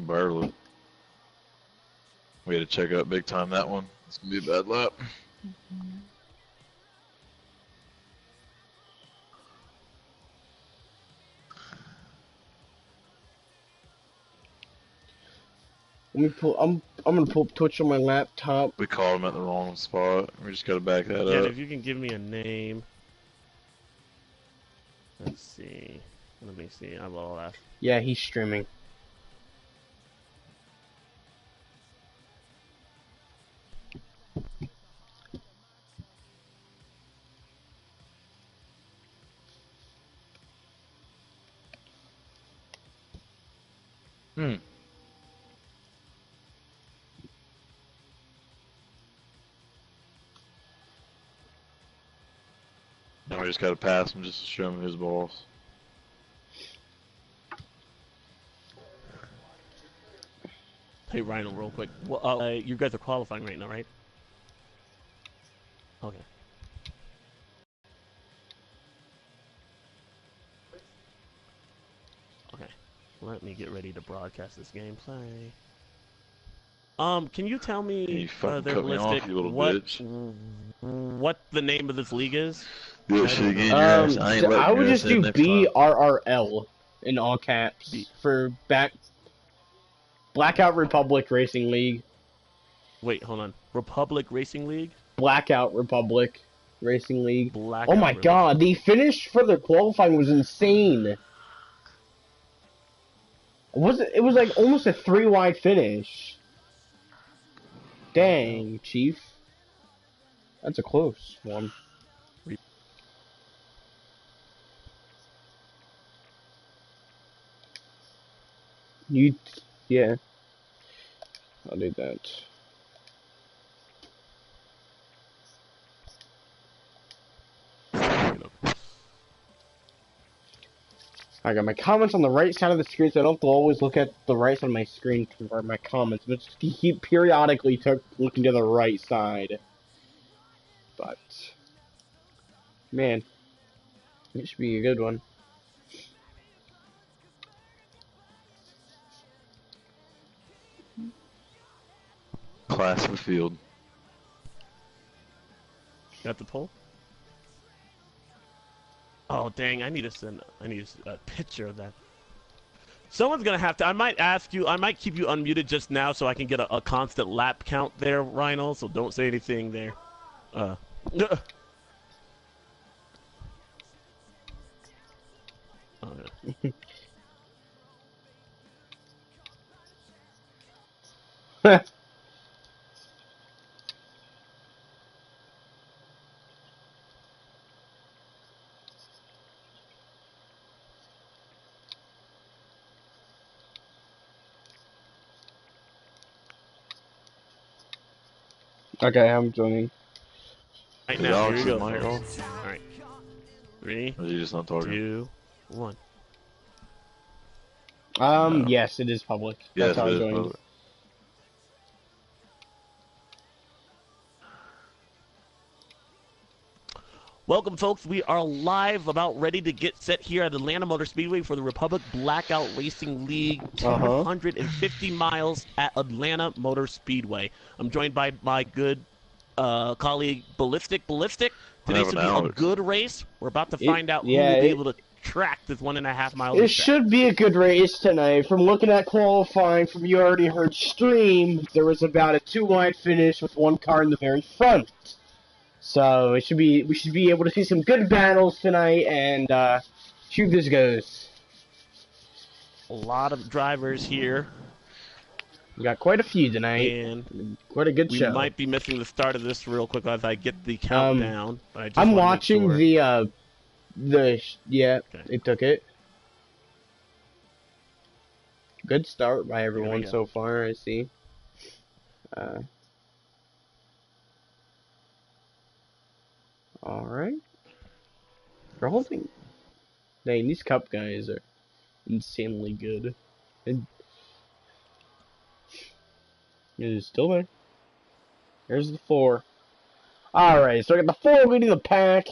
Barely. We had to check out big time that one. It's gonna be a bad lap. Let me pull. I'm gonna pull up Twitch on my laptop. We called him at the wrong spot. We just gotta back that Yeah, up. if you can give me a name. Let's see. Let me see. I will ask. Yeah, he's streaming. Hmm. Now we just gotta pass him just to show him his balls. Hey, Rhino, real quick. Well, you guys are qualifying right now, right? Okay. Okay. Let me get ready to broadcast this gameplay. Can you tell me, You fucking the cut me off, ballistic, you little bitch. what the name of this league is? Yeah, shit again, your ass. I ain't letting I would your just ass in do next time. BRRL in all caps for Blackout Republic Racing League. Wait, hold on. Republic Racing League? Blackout Republic Racing League. Blackout Oh my god, the finish for the qualifying was insane. It was like almost a 3-wide finish. Dang, Chief. That's a close one. Yeah. I'll do that. I got my comments on the right side of the screen, so I don't have to always look at the right side of my screen for my comments, but just keep periodically looking to the right side. But, man, it should be a good one. Class of the field. Got the poll? Oh dang! I need to send a picture of that. Someone's gonna have to. I might ask you. I might keep you unmuted just now so I can get a constant lap count there, Rhino. So don't say anything there. Oh, yeah. Okay, I'm joining. Right now, here we go. Mic All off? right, 3, Or is he just not talking? 2, 1. No. Yes, it is public. Yes, That's how it I is joined. public. Welcome, folks. We are live, about ready to get set here at Atlanta Motor Speedway for the Republic Blackout Racing League 250 miles at Atlanta Motor Speedway. I'm joined by my good colleague, Ballistic. Ballistic, today's going to be a good race. We're about to find out who will be able to track this 1.5 mile race. It should be a good race tonight. From looking at qualifying, from you already heard stream, there was about a 2-wide finish with one car in the very front. So we should be able to see some good battles tonight, and see how this goes. A lot of drivers here. We got quite a few tonight, and quite a good show. We might be missing the start of this real quick as I get the countdown. But I'm watching sure. It took it. Good start by everyone so far, I see. Alright. They're holding. Dang, these cup guys are insanely good. And it is still there. There's the 4. Alright, so I got the 4 leading the pack.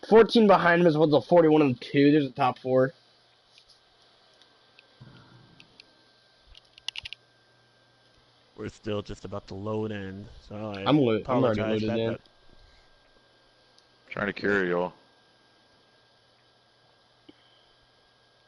14 behind him as well as the 41 and the 2. There's the top 4. We're still just about to load in, so I'm already loaded in. Trying to carry y'all.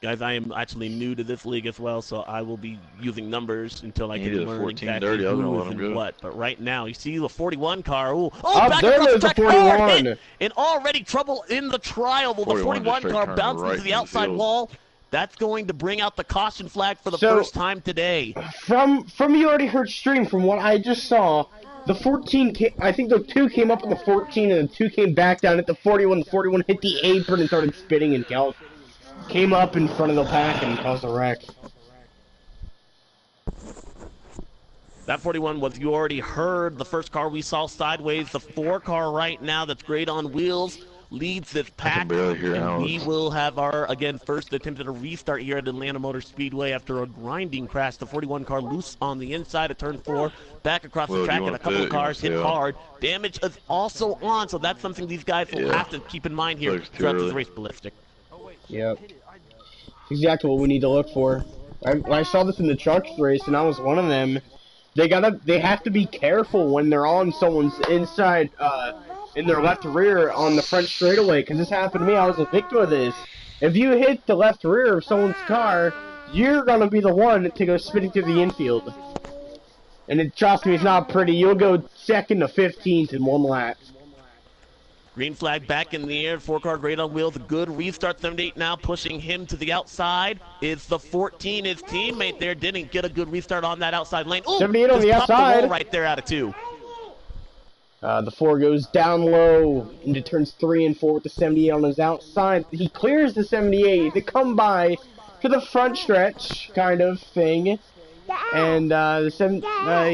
Guys, I am actually new to this league as well, so I will be using numbers until I can learn exactly who is and what. But right now, you see the 41 car. Ooh. Oh, back across the track, 41. And already trouble in the trial. Well, the 41 car bounces to the outside wall. That's going to bring out the caution flag for the first time today. From you already heard stream, from what I just saw, the 14 I think the 2 came up at the 14 and the 2 came back down at the 41. The 41 hit the apron and started spinning and came up in front of the pack and caused a wreck. That 41 was, you already heard, the first car we saw sideways. The 4 car right now that's great on wheels leads this pack. And we will have our, again, first attempt at a restart here at Atlanta Motor Speedway after a grinding crash. The 41 car loose on the inside of turn 4, back across the track, and a couple of cars hit hard. Damage is also on, so that's something these guys will have to keep in mind here throughout this race, Ballistic. Yep. Exactly what we need to look for. I saw this in the trucks race, and I was one of them. They have to be careful when they're on someone's inside, in their left rear on the front straightaway, because this happened to me. I was a victim of this. If you hit the left rear of someone's car, you're gonna be the one to go spinning through the infield. And trust me, it's not pretty. You'll go 2nd to 15th in 1 lap. Green flag back in the air, 4 car great on wheels, a good restart. 78 now pushing him to the outside. It's the 14, his teammate there didn't get a good restart on that outside lane. Ooh, 78 on the outside. The wall right there out of 2. The 4 goes down low into turns 3 and 4 with the 78 on his outside. He clears the 78 to come by to the front stretch kind of thing. And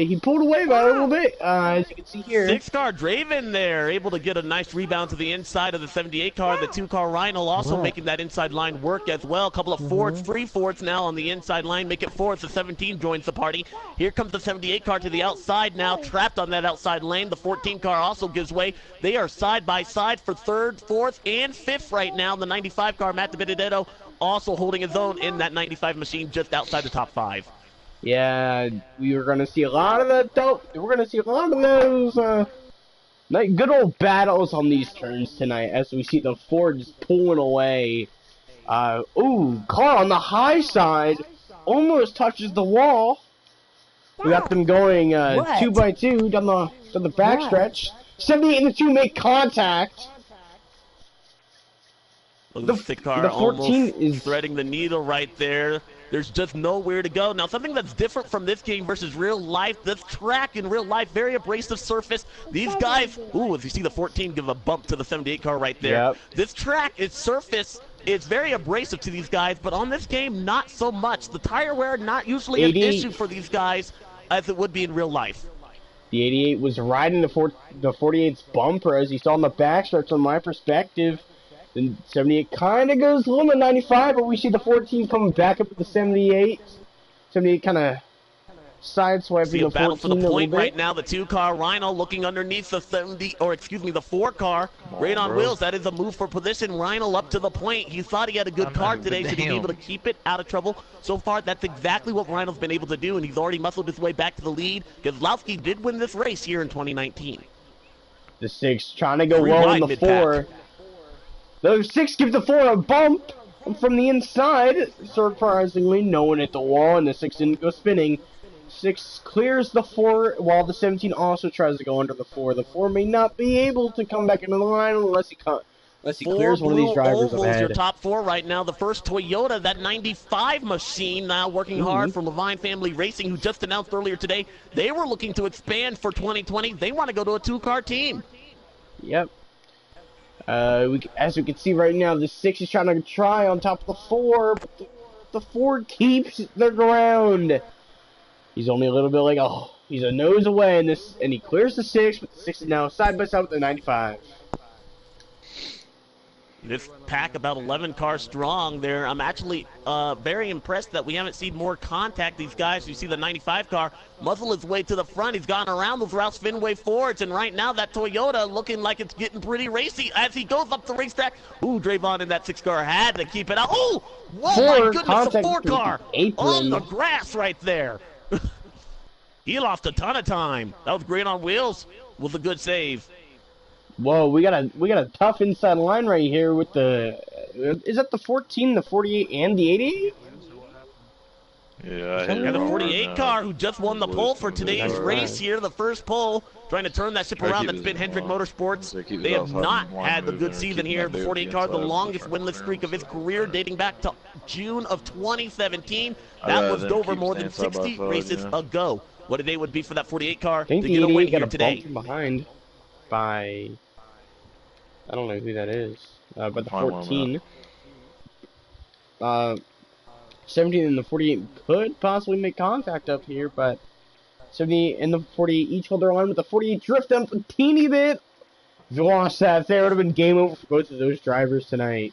he pulled away by a little bit, as you can see here. 6 car Draven there, able to get a nice rebound to the inside of the 78 car. The 2 car Rhino also making that inside line work as well. A couple of Fords, 3 Fords now on the inside line, make it 4 as the 17 joins the party. Here comes the 78 car to the outside now, trapped on that outside lane. The 14 car also gives way. They are side by side for 3rd, 4th, and 5th right now. The 95 car, Matt DiBenedetto, also holding his own in that 95 machine just outside the top 5. Yeah, we were going to see a lot of that, though. We're going to see a lot of those, good old battles on these turns tonight as we see the Fords pulling away. Ooh, car on the high side almost touches the wall. We got them going 2 by 2 down the backstretch. 78 and the 2 make contact. Look, the 6 car the 14 is threading the needle right there. There's just nowhere to go. Now, something that's different from this game versus real life, this track in real life, very abrasive surface. These guys, ooh, if you see the 14 give a bump to the 78 car right there. Yep. This track, its surface, it's very abrasive to these guys, but on this game, not so much. The tire wear, not usually an issue for these guys as it would be in real life. The 88 was riding the 48's bumper, as you saw in the backstretch from my perspective. Then 78 kind of goes a little bit 95, but we see the 14 coming back up with the 78. 78 kind of sideswiping the 14 battle for the point a right now. The 2 car Rhino looking underneath the the 4 car. Great on wheels. That is a move for position. Rhino up to the point. He thought he had a good car today. Should he be able to keep it out of trouble? So far, that's exactly what Rhino's been able to do, and he's already muscled his way back to the lead. Kozlowski did win this race here in 2019. The 6 trying to go low in the 4. The 6 gives the 4 a bump from the inside. Surprisingly, no one at the wall, and the 6 didn't go spinning. 6 clears the 4, while the 17 also tries to go under the 4. The 4 may not be able to come back into the line unless he clears one of these drivers ahead. Your top 4 right now. The first Toyota, that 95 machine, now working hard for Levine Family Racing, who just announced earlier today they were looking to expand for 2020. They want to go to a 2-car team. Yep. As we can see right now, the 6 is trying to try on top of the 4, but the 4 keeps the ground. He's only a little bit like, he's a nose away, and he clears the 6, but the 6 is now side by side with the 95. This pack about 11 cars strong there. I'm actually very impressed that we haven't seen more contact. These guys, you see the 95 car muzzle his way to the front. He's gone around those Roush Fenway Fords, and right now that Toyota looking like it's getting pretty racy as he goes up the racetrack. Ooh, Drayvon in that 6 car had to keep it out. Oh, whoa, my goodness, the 4 car on the grass right there. He lost a ton of time. That was great on wheels with a good save. Whoa, we got a tough inside line right here with the. Is that the 14, the 48, and the 88? Yeah, I hit it And the wrong 48 car who just won the pole for today's race here, the first pole, trying to turn that ship around. That's been Hendrick Motorsports. They have not had a good season here. The 48 car, the longest winless streak of his career, dating back to June of 2017. That was over more than 60 races ago. What a day would be for that 48 car to get a win here today. Bump from behind by, I don't know who that is, but the 14. 17 and the 48 could possibly make contact up here, but 70 and the 48 each hold their line with the 48 drift up a teeny bit. If you lost that, there would have been game over for both of those drivers tonight.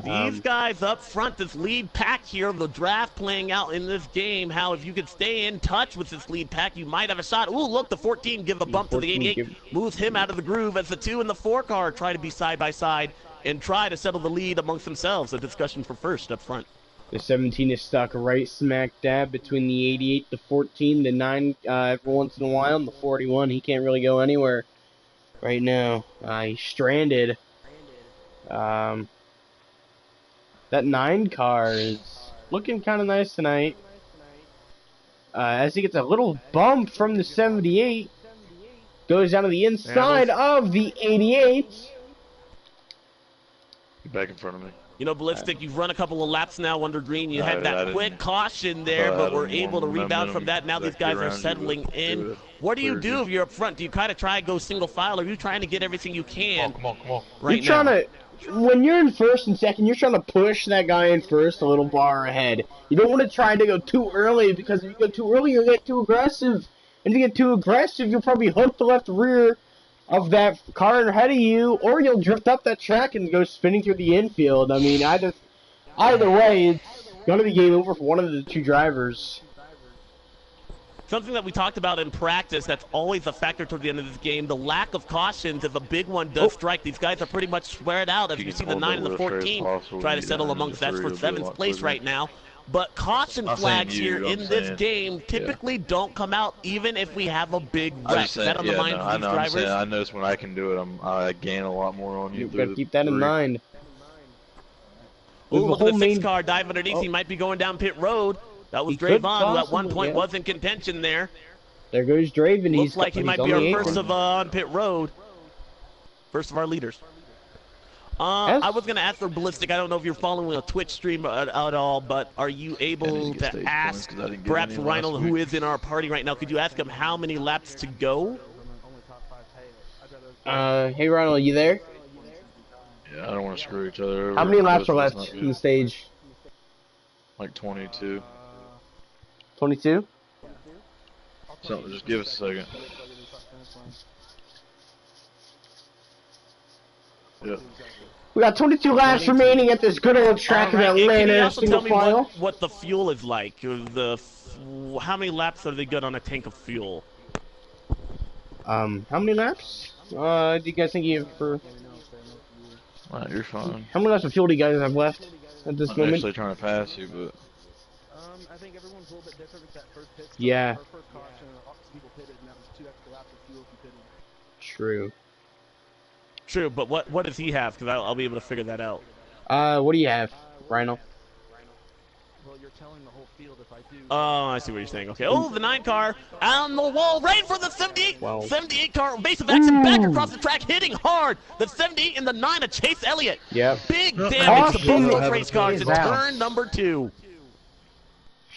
These guys up front, this lead pack here, the draft playing out in this game. How if you could stay in touch with this lead pack, you might have a shot. Ooh, look, the 14 give a bump to the 88, moves him out of the groove as the 2 and the 4 car try to be side by side and try to settle the lead amongst themselves. A discussion for first up front. The 17 is stuck right smack dab between the 88, the 14, the 9 every once in a while, and the 41. He can't really go anywhere right now. He's stranded. That 9 car is looking kind of nice tonight. As he gets a little bump from the 78. Goes down to the inside of the 88. Get back in front of me. You know, Ballistic, you've run a couple of laps now under green. You had that quick caution there, but we're able to rebound from that. Now these guys are settling in. What do you do if you're up front? Do you kind of try to go single file, or are you trying to get everything you can? Come on. Right you're trying to, when you're in first and second, you're trying to push that guy in first a little bar ahead. You don't want to try to go too early, because if you go too early, you'll get too aggressive. And if you get too aggressive, you'll probably hook the left rear of that car ahead of you, or you'll drift up that track and go spinning through the infield. I mean, either way, it's going to be game over for one of the two drivers. Something that we talked about in practice that's always a factor toward the end of this game, the lack of cautions if a big one does strike. These guys are pretty much squared out. As you see the 9 and the 14 try to settle amongst that for 7th place right now. But caution flags here in this game typically don't come out even if we have a big wreck. Is that on the mind of these drivers? I notice when I can do it, I gain a lot more on you. You've got to keep that in mind. Ooh, look at the 6 car dive underneath. He might be going down pit road. That was Draven, who at one point was in contention there. There goes Draven. Looks like he might be our first of on pit road. First of our leaders. I was going to ask for Ballistic. I don't know if you're following a Twitch stream at all, but are you able to ask perhaps Reinhold, who is in our party right now, could you ask him how many laps to go? Hey Reinhold, you there? Yeah, I don't want to screw each other over. How many laps are left in the stage? Like 22. 22? So just give us a second. Yeah. We got 22 laps remaining at this good old track of Atlanta, single file. What the fuel is like? How many laps are they good on a tank of fuel? How many laps? Do you guys think you have for? You're fine. How many laps of fuel do you guys have left at this moment? I'm actually trying to pass you, but. I think everyone's a little bit different with that first pit. Yeah. Our first caution, people pitted, and that was 2 extra laps of fuel if you pitted. True. True, but what does he have? Because I'll be able to figure that out. What do you have, Rhino? Well, you're telling the whole field if I do. Oh, I see what you're saying. Okay. Oh, the 9 car on the wall, right for the 78. Wow. 78 car, base of action, back across the track, hitting hard. The 78 and the 9 of Chase Elliott. Yep. Big damage to both those race cars in turn number 2.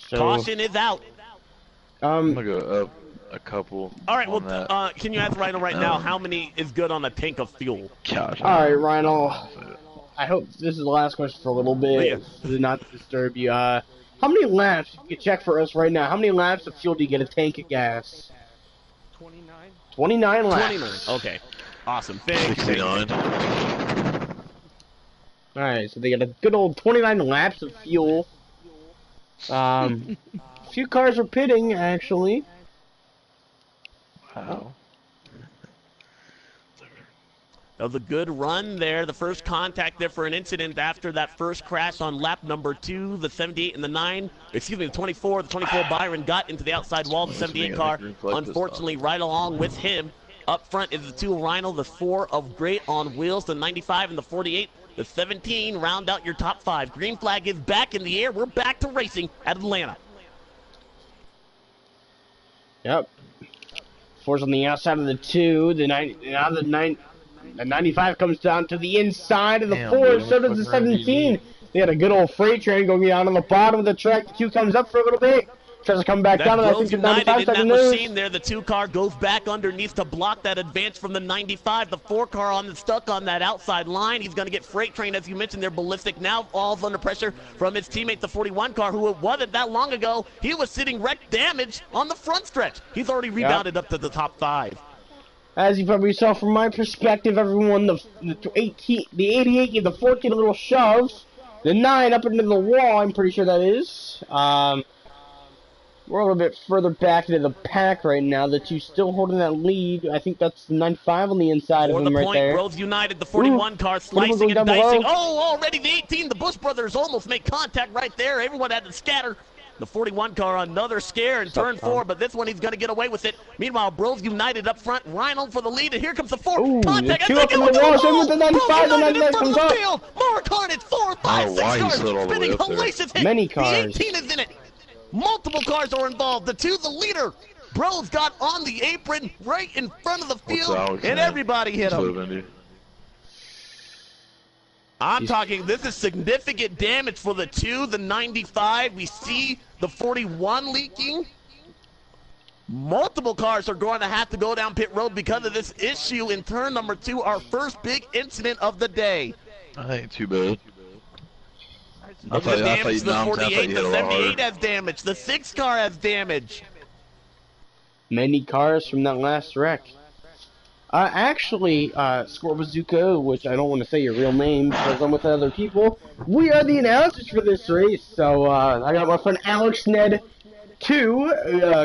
So, caution is out. I'm gonna go up a couple. All right. Well, can you ask Rhino right now how many is good on a tank of fuel? Gosh. All right, Rhino. I hope this is the last question for a little bit. To not disturb you. How many laps? You can check for us right now. How many laps of fuel do you get a tank of gas? 29. 29 laps. 29. Okay. Awesome. Thanks. 69. All right. So they got a good old 29 laps of fuel. A few cars are pitting actually. Wow. Of the good run there, the first contact there for an incident after that first crash on lap number 2, the 78 and the 9, excuse me, the 24. The 24 Byron got into the outside wall of the 78 car, unfortunately right along with him. Up front is the 2 of Rhino, the 4 of Great on wheels, the 95 and the 48. The 17 round out your top 5. Green flag is back in the air. We're back to racing at Atlanta. Yep. 4's on the outside of the 2. The 95 comes down to the inside of the 4. So does the 17. They had a good old freight train going down on the bottom of the track. The 2 comes up for a little bit. Tries to come back down, and I think the 95 in that machine there. The 2 car goes back underneath to block that advance from the 95. The 4 car stuck on that outside line. He's going to get freight train, as you mentioned. They're ballistic now, falls under pressure from his teammate, the 41 car, who it wasn't that long ago. He was sitting wreck damage on the front stretch. He's already rebounded up to the top 5. As you probably saw from my perspective, everyone, the 88 gave the 14 a little shove. The 9 up into the wall, I'm pretty sure that is. We're a little bit further back into the pack right now. The 2 still holding that lead. I think that's the 95 on the inside of him right there. Bros United, the 41 car slicing and dicing. Oh, already the 18. The Bush brothers almost make contact right there. Everyone had to scatter. The 41 car, another scare in turn 4, but this one he's going to get away with it. Meanwhile, Bros United up front. Rhino for the lead, and here comes the 4. Ooh, contact. The 2 up in the wall, same with the 95, and then comes up. More Carnage, 4, 5, 6 cars. Spinning hellacious hit. Many cars. The 18 is in it. Multiple cars are involved. The 2, the leader. Bros got on the apron right in front of the field, and everybody hit him. I'm talking, this is significant damage for the 2, the 95. We see the 41 leaking. Multiple cars are going to have to go down pit road because of this issue in turn number 2, our first big incident of the day. I ain't too bad. The 48, the 78 has damage. The 6 car has damage. Many cars from that last wreck. Actually, Score Bazooka, which I don't want to say your real name because I'm with other people, we are the announcers for this race. So, I got my friend Alex Ned 2,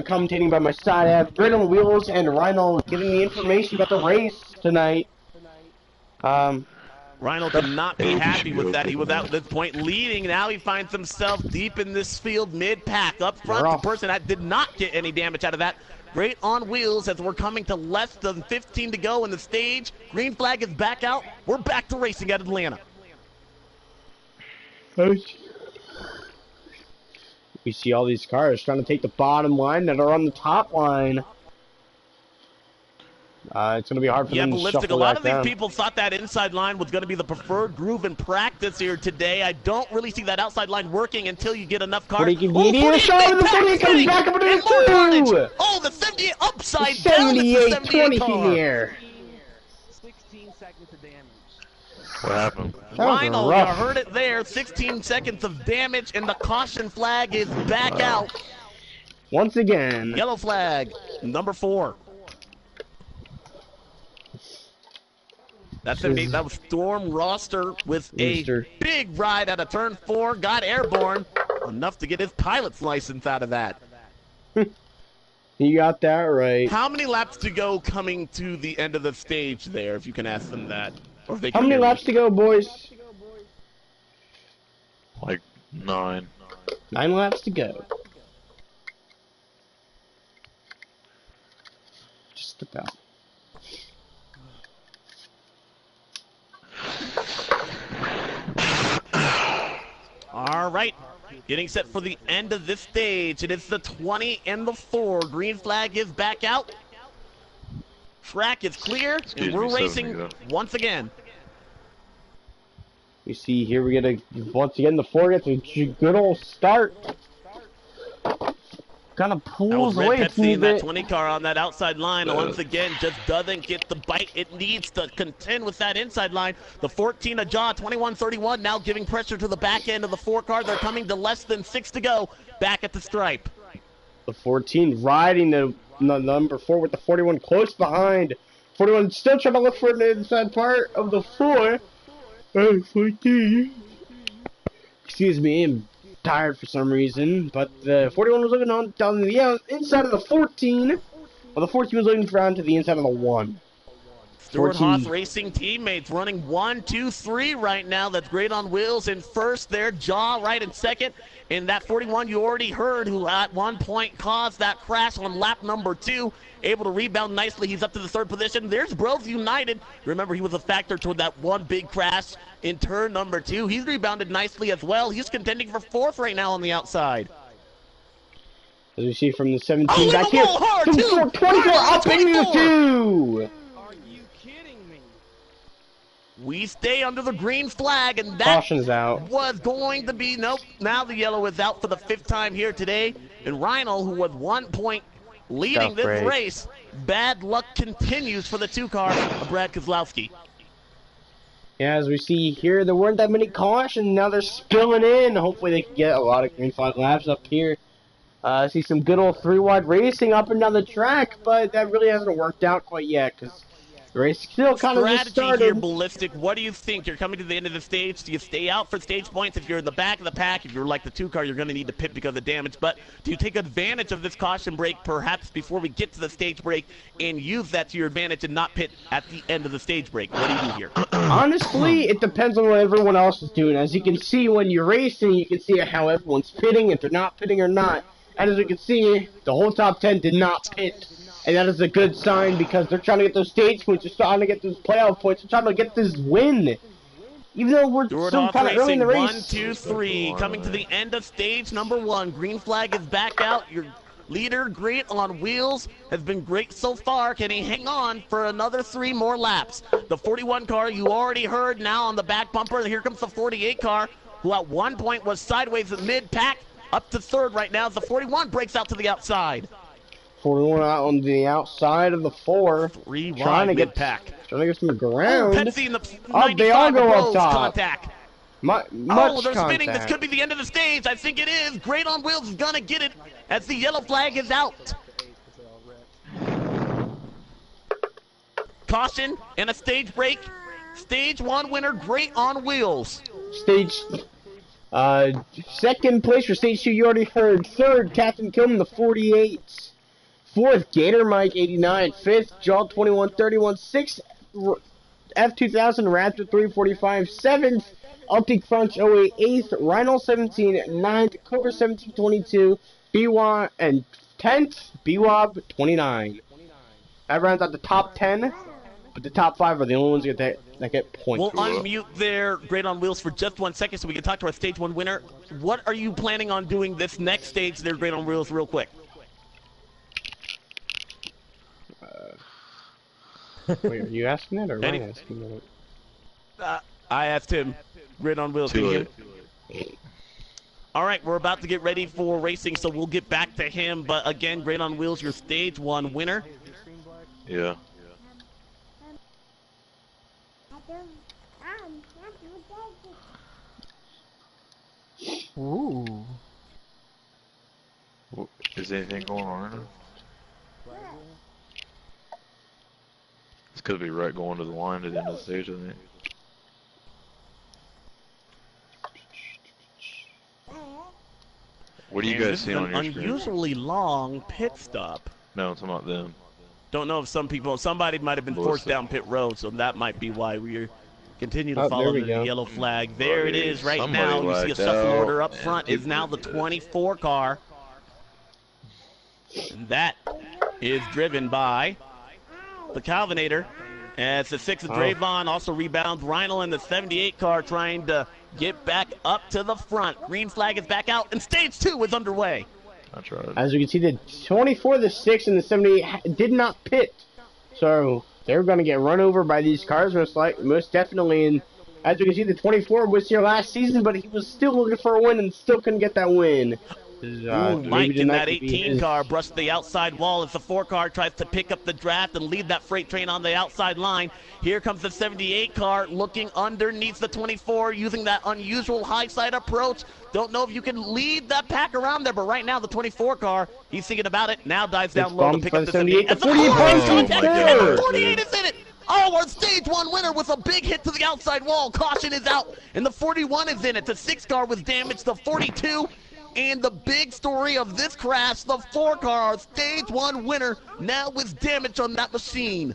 commentating by my side. I have Grid on Wheels and Rhino giving me information about the race tonight. Rhino could not be happy with that. He was at this point leading. Now he finds himself deep in this field, mid-pack. Up front, the person that did not get any damage out of that. Great on wheels as we're coming to less than 15 to go in the stage. Green flag is back out. We're back to racing at Atlanta. We see all these cars trying to take the bottom line that are on the top line. It's going to be hard for them to ballistic. shuffle A lot that of down. these people thought that inside line was going to be the preferred groove in practice here today. I don't really see that outside line working until you get enough cars. 48 comes back up into the 2! Oh, the 78 upside 78, down. 20 feet in the air. 16 seconds of damage. What happened? Rhino, you heard it there. 16 seconds of damage, and the caution flag is back out. Once again. Yellow flag, number 4. That was Storm Roster with a big ride out of turn 4, got airborne, enough to get his pilot's license out of that. You got that right. How many laps to go coming to the end of the stage there, if you can ask them that? Or if they How many laps to go, boys? Like 9. 9 laps to go. Just about. All right, getting set for the end of this stage. It is the 20 and the 4. Green flag is back out. Track is clear, and we're racing once again. You see here we get once again the 4 gets a good old start. Kind of pulls away. That 20 car on that outside line once again just doesn't get the bite it needs to contend with that inside line. The 14 of Jaw, 21-31, now giving pressure to the back end of the 4 car. They're coming to less than 6 to go. Back at the stripe. The 14 riding the number 4 with the 41 close behind. 41 still trying to look for the inside part of the 4. 14. Excuse me, I'm tired for some reason, but the 41 was looking on down the inside of the 14, while the 14 was looking around to the inside of the 1. Stuart 14. Haas Racing teammates running 1, 2, 3 right now. That's Great on Wheels in first there. Jaw right in second. And that 41 you already heard, who at one point caused that crash on lap number 2, able to rebound nicely. He's up to the third position. There's Bros United. Remember, he was a factor toward that one big crash in turn number 2. He's rebounded nicely as well. He's contending for fourth right now on the outside. As we see from the 17 Oh, back here, hard, 24 up into the 2. Are you kidding me? We stay under the green flag, and that Caution's out. was going to be, nope, now the yellow is out for the 5th time here today. And Reinl, who was 1 point leading Tough this break. race, bad luck continues for the 2 car of Brad Kozlowski. Yeah, as we see here, there weren't that many cautions. Now they're spilling in. Hopefully they can get a lot of green flag laps up here. See some good old 3-wide racing up and down the track, but that really hasn't worked out quite yet because the race still kind of just Strategy here, started. Ballistic. What do you think? You're coming to the end of the stage. Do you stay out for stage points? If you're in the back of the pack, if you're like the 2 car, you're going to need to pit because of damage. But do you take advantage of this caution break perhaps before we get to the stage break and use that to your advantage and not pit at the end of the stage break? What do you do here? Honestly, it depends on what everyone else is doing. As you can see, when you're racing, you can see how everyone's pitting, if they're not pitting or not. And as you can see, the whole top 10 did not pit. And that is a good sign because they're trying to get those stage points, they're trying to get those playoff points, they're trying to get this win. Even though we're Stuart still Haas kind of early in the Racing, race. 1, 2, 3, coming to the end of stage number 1. Green flag is back out. Your leader, Great on Wheels, has been great so far. Can he hang on for another 3 more laps? The 41 car you already heard now on the back bumper. Here comes the 48 car, who at one point was sideways at mid-pack. Up to third right now. The 41 breaks out to the outside. 41 out on the outside of the 4. 3 wide Trying to get mid-pack. Trying to get some Oh, ground. Pepsi in the Oh, they all 95 go up Bros top. contact. Much Oh, they're spinning. This contact. could be the end of the stage. I think it is. Great on Wheels is going to get it as the yellow flag is out. Caution and a stage break. Stage 1 winner, Great on Wheels. Stage, second place for stage 2, you already heard. Third, Captain Kilman, the 48. Fourth, Gator Mike, 89. Fifth, Jaw, 21, 31. Sixth, F2000, Raptor, 345. Seventh, Optic Crunch, 08. Eighth, Rhino, 17. Ninth, Cobra, 17, 22. BWAB, and 10th, BWAB, 29. That rounds out the top 10. But the top 5 are the only ones that get points. We'll unmute there, Great on Wheels, for just 1 second so we can talk to our stage 1 winner. What are you planning on doing this next stage there, Great on Wheels, real quick? Wait, are you asking that or am I Any- asking that? I asked him. Great on Wheels. Can you hear me? All right, we're about to get ready for racing, so we'll get back to him. But again, Great on Wheels, your stage 1 winner. Yeah. Ooh. Is anything going on right now? It's could be right going to the line at the end of the stage, I think. What do you And guys this see is on an your screen? unusually long pit stop. No, I'm talking about them. Don't know if somebody might have been forced down pit road, so that might be why we're continue to Oh, follow there we the go. yellow flag. There it is right Somebody now. You see a lagged shuffle out, order up and front is people now the did that. 24 car. And that is driven by the Calvinator. And it's the 6 of Drayvon, also rebounds Reinl in the 78 car trying to get back up to the front. Green flag is back out, and stage 2 is underway. I tried. As you can see, the 24, the 6, and the 78 did not pit. So they're going to get run over by these cars most definitely. And as you can see, the 24 was here last season, but he was still looking for a win and still couldn't get that win. Ooh, Mike in that 18 car brushed the outside wall as the 4 car tries to pick up the draft and lead that freight train on the outside line. Here comes the 78 car looking underneath the 24, using that unusual high side approach. Don't know if you can lead that pack around there, but right now the 24 car, he's thinking about it, now dives down low to pick up the 78. The 48 contact, Oh my and the God, 48 dude. is in it. Oh, our stage 1 winner with a big hit to the outside wall. Caution is out, and the 41 is in it. The 6 car was damaged, the 42. And the big story of this crash, the 4 car, stage 1 winner, now with damage on that machine.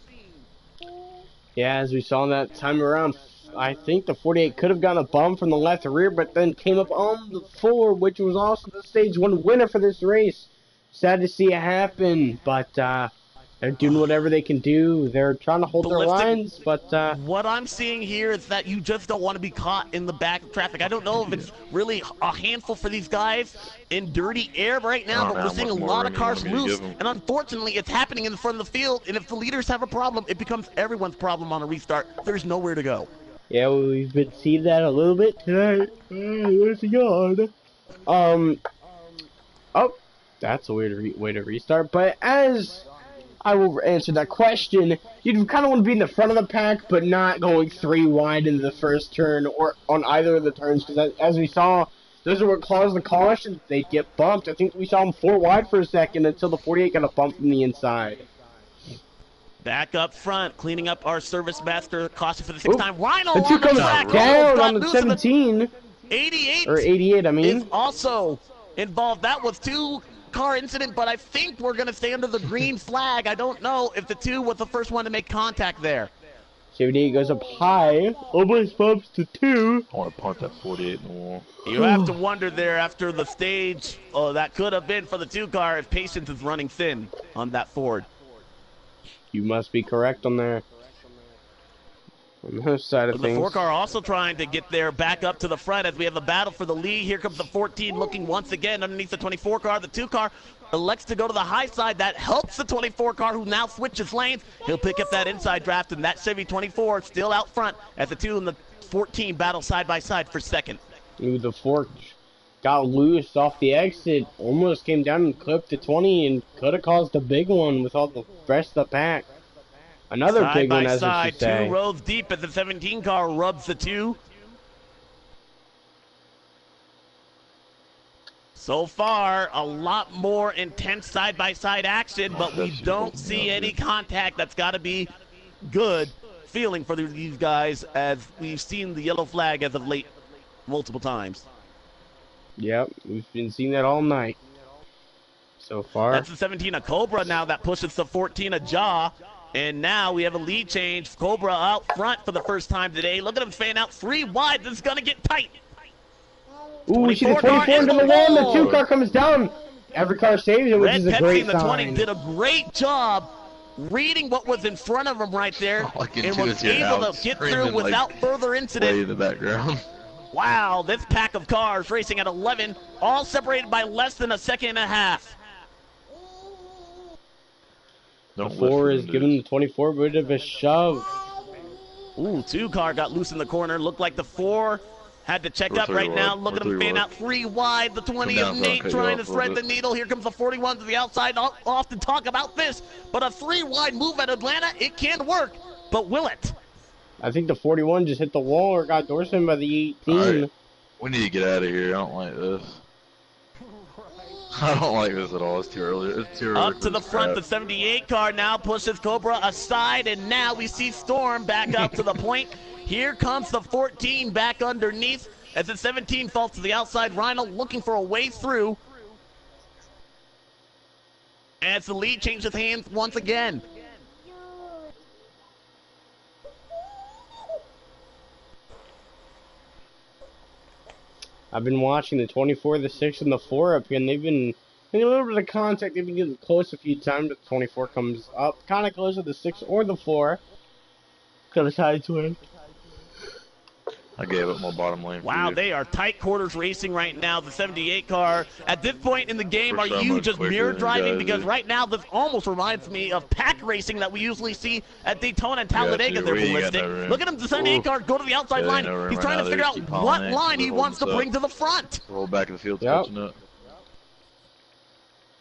Yeah, as we saw in that time around, I think the 48 could have gotten a bump from the left rear, but then came up on the 4, which was also the stage 1 winner for this race. Sad to see it happen, but they're doing whatever they can do. They're trying to hold their Ballistic, lines, but what I'm seeing here is that you just don't want to be caught in the back of traffic. I don't know if it's really a handful for these guys in dirty air right now, I don't but know we're how seeing a much more lot of room you cars want me to loose, give 'em. and unfortunately, it's happening in the front of the field, and if the leaders have a problem, it becomes everyone's problem on a restart. There's nowhere to go. yeah, we've been seeing that a little bit tonight. Where's he gone? Oh, that's a weird way to restart, but as I will answer that question, you kind of want to be in the front of the pack, but not going 3 wide into the first turn or on either of the turns, because as we saw, those are what caused the caution. They get bumped. I think we saw them 4 wide for a second until the 48 got a bump from the inside. Back up front, cleaning up our service master, caution for the 6th time. Rhino The 2 on the comes track. down Got on the loose in 17, 88 or 88, I is mean. also involved. That was 2-car incident, but I think we're going to stay under the green flag. I don't know if the 2 was the first one to make contact there. 78 goes up high, almost bumps to 2. I want to punt that 48 in the wall. You have to wonder there after the stage that could have been for the 2-car if patience is running thin on that Ford. You must be correct on there. On this side of The things. 4-car also trying to get there back up to the front as we have a battle for the lead. Here comes the 14 looking once again underneath the 24-car. The 2-car elects to go to the high side. That helps the 24-car who now switches lanes. He'll pick up that inside draft, and that Chevy 24 still out front as the 2 and the 14 battle side by side for second. Ooh, the fork got loose off the exit, almost came down and clipped the 20 and could have caused a big one with all the rest of the pack. Another Side big by one, as I side, should say. 2 rows deep as the 17 car rubs the 2. So far, a lot more intense side-by-side action, but we don't see any contact. That's got to be good feeling for these guys, as we've seen the yellow flag as of late multiple times. Yep, we've been seeing that all night so far. That's the 17 of Cobra now that pushes the 14 of Jaw. And now we have a lead change. Cobra out front for the first time today. Look at him fan out 3 wide. This is going to get tight. Ooh, we see the 24 24 into the car wall, in and the the 2 wall. car comes down. Every car saves it, which Red is a Pepsi great in the 20 sign. did a great job reading what was in front of him right there All I can and do was is hear able Alex to get screaming, through without further way incident. in the background. Wow, this pack of cars racing at 11, all separated by less than a second and a half. The 4 is giving the 24 a bit of a shove. Ooh, 2 car got loose in the corner. Looked like the 4 had to check We're up 3 right wide. now. Look We're at him 3 fan wide. out 3 wide. The 20 Come of down, so I'll Nate cut you trying off to a thread little the bit. needle. Here comes the 41 to the outside. I'll often talk about this, but a 3 wide move at Atlanta, it can work, but will it? I think the 41 just hit the wall or got Dorson by the 18. Alright. We need to get out of here. I don't like this. I don't like this at all. It's too early. It's too early. Up for to the this front, crap. the 78 car now pushes Cobra aside, and now we see Storm back up to the point. Here comes the 14 back underneath as the 17 falls to the outside. Rhino looking for a way through as the lead changes hands once again. I've been watching the 24, the 6, and the 4 up here, and they've been in a little bit of contact. They've been getting close a few times. The 24 comes up kind of close to the 6 or the 4. Could have tried to win. I gave up my bottom lane. Wow, for you. they are tight quarters racing right now. The 78 car. At this point in the game, For are so you much just quicker mirror than driving? guys Because do. right now, this almost reminds me of pack racing that we usually see at Daytona and Talladega. dude, They're we ain't got ballistic. no room. Look at him, the 78 Ooh. car go to the outside Yeah, line. ain't no room He's right trying now. to They figure out just keep piling what in, line keep he holding wants to us up. bring to the front. The whole back of the field's Yep. catching up.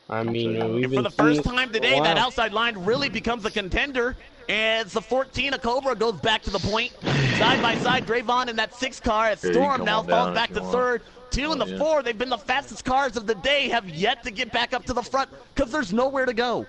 I mean, saying. we've And for been the first seeing it time for a today, that while. outside line really becomes a contender as the 14 of Cobra goes back to the point. Side by side, Drayvon in that 6 car as Here, you can Storm come now on falls down back if to you want. 3rd. 2 and the Yeah. 4, they've been the fastest cars of the day, have yet to get back up to the front because there's nowhere to go.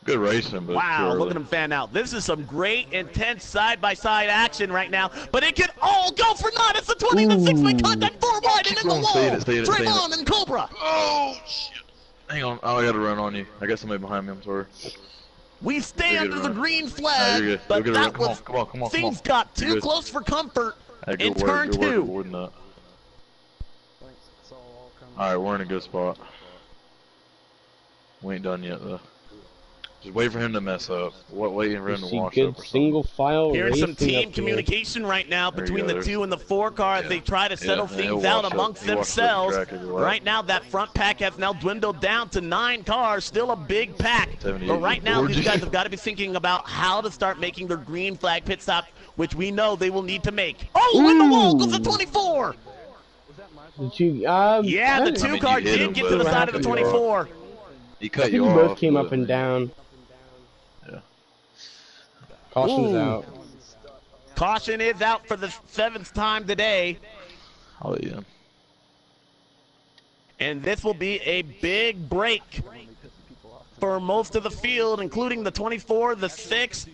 Good racing, but Wow, too look at early. him fan out. This is some great, intense side-by-side action right now, but it could all go for naught. It's the 20 to 6 make contact 4 wide and in the on, wall. see it. Drayvon and Cobra. Oh, shit. Hang on. Oh, I gotta run on you. I got somebody behind me. I'm sorry. We stay You're good, under the run. green Nah, flag, you're good. but You're good, that run. Come was on, come on, come on, come on. things got You're too good. close for comfort Hey, in good work. turn Good work 2. avoiding that. Thanks. It's all coming. All right, we're in a good spot. We ain't done yet though. Just wait for him to mess up. Waiting for You him to see wash good up or something. single file Hearing racing some team up here. communication right now There you between go, the there's- 2 and the 4 car as Yeah. they try to settle Yeah, he'll things out wash up. amongst He washes up the themselves. track every lap. Right now, that front pack has now dwindled down to 9 cars, still a big pack. 78 But right now, these Georgie. guys have got to be thinking about how to start making their green flag pit stop, which we know they will need to make. Oh, in the wall goes the 24! Was that my The fault? two, Yeah, the I 2 mean, car you hit did him, get but- to the what side of the happened there. 24. He I cut think you we off. both came but, up and down. Yeah. Caution's Ooh. out. Caution is out for the 7th time today. Oh yeah. And this will be a big break for most of the field, including the 24, the 6,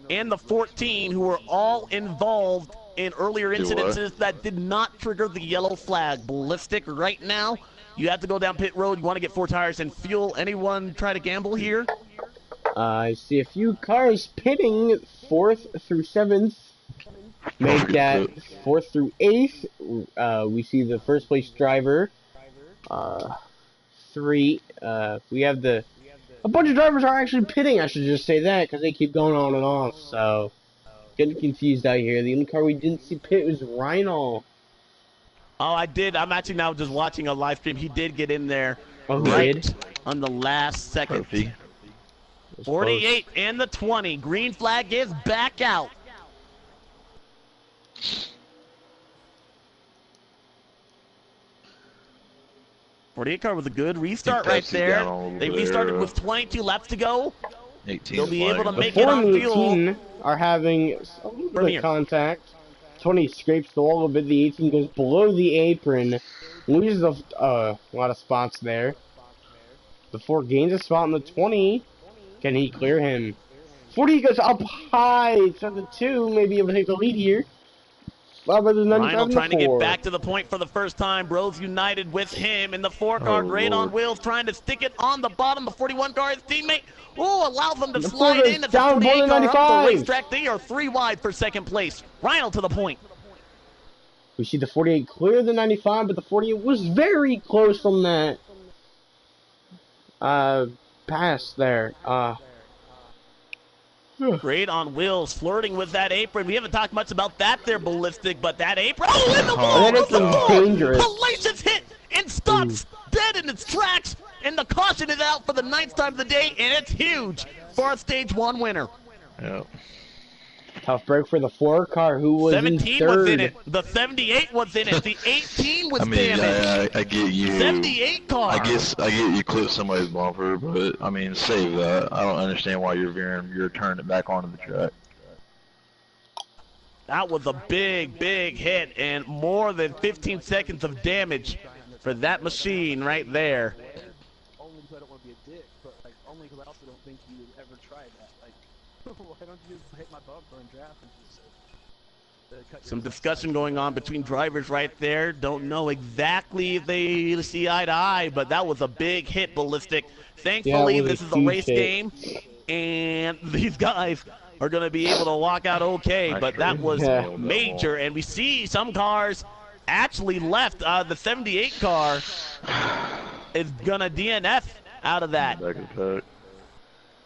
and the 14, who were all involved in earlier Do what? incidences that did not trigger the yellow flag. Ballistic right now. You have to go down pit road. You want to get 4 tires and fuel. Anyone try to gamble here? I see a few cars pitting 4th through 7th. Make that 4th through 8th. We see the first place driver. 3. We have a bunch of drivers are actually pitting. I should just say that because they keep going on and off. So getting confused out here. The only car we didn't see pit was Rhino. Oh, I did. I'm actually now just watching a live stream. He did get in there Oh, he right did? on the last second. Perfect. 48 and the 20. Green flag is back out. '48 car with a good restart right Pepsi there. down a little They bit restarted there. with 22 laps to go. 18. They'll be able to The make 4 it and on the fuel. 18 are having a little bit Premier. of contact. 20 scrapes the wall a bit. The 18 goes below the apron. Loses a lot of spots there. The 4 gains a spot in the 20. Can he clear him? 40 goes up high. So the 2 may be able to take the lead here. But the 95 Rhino and trying the to 4. get back to the point for the first time. Bros united with him in the 4 car. Oh, Great on Lord. wheels, trying to stick it on the bottom. The 41 car, his teammate. Oh, allows them to The slide 4 in goes as the down 48 below car the up the 95. racetrack. They are 3 wide for second place. Rhino to the point. We see the 48 clear the 95, but the 48 was very close from that pass there. Great on wheels, flirting with that apron. We haven't talked much about that there, Ballistic, but that apron. Oh, in the wall! that Goes the apron's wall! dangerous. Hellacious hit and stops dead in its tracks. And the caution is out for the 9th time of the day, and it's huge for a stage 1 winner. Yeah. Tough break for the 4 car who was in 17 third. was in it. The 78 was in it. The 18 was I mean, damaged. I get you. 78 car. I get you clip somebody's bumper, but I mean, save that. I don't understand why you're turning it back onto the track. That was a big, big hit and more than 15 seconds of damage for that machine right there. Only because I don't want to be a dick, but like only because I also don't think you would ever try that. Like, why don't you just hit my bumper and draft and just cut your Some discussion going on between drivers right there. Don't know exactly if they see eye to eye, but that was a big hit, Ballistic. Thankfully, Yeah, it was this a is a huge race hit. game, and these guys are going to be able to walk out okay, but that was Yeah. major, and we see some cars actually left. The 78 car is going to DNF out of that. Back in the pack.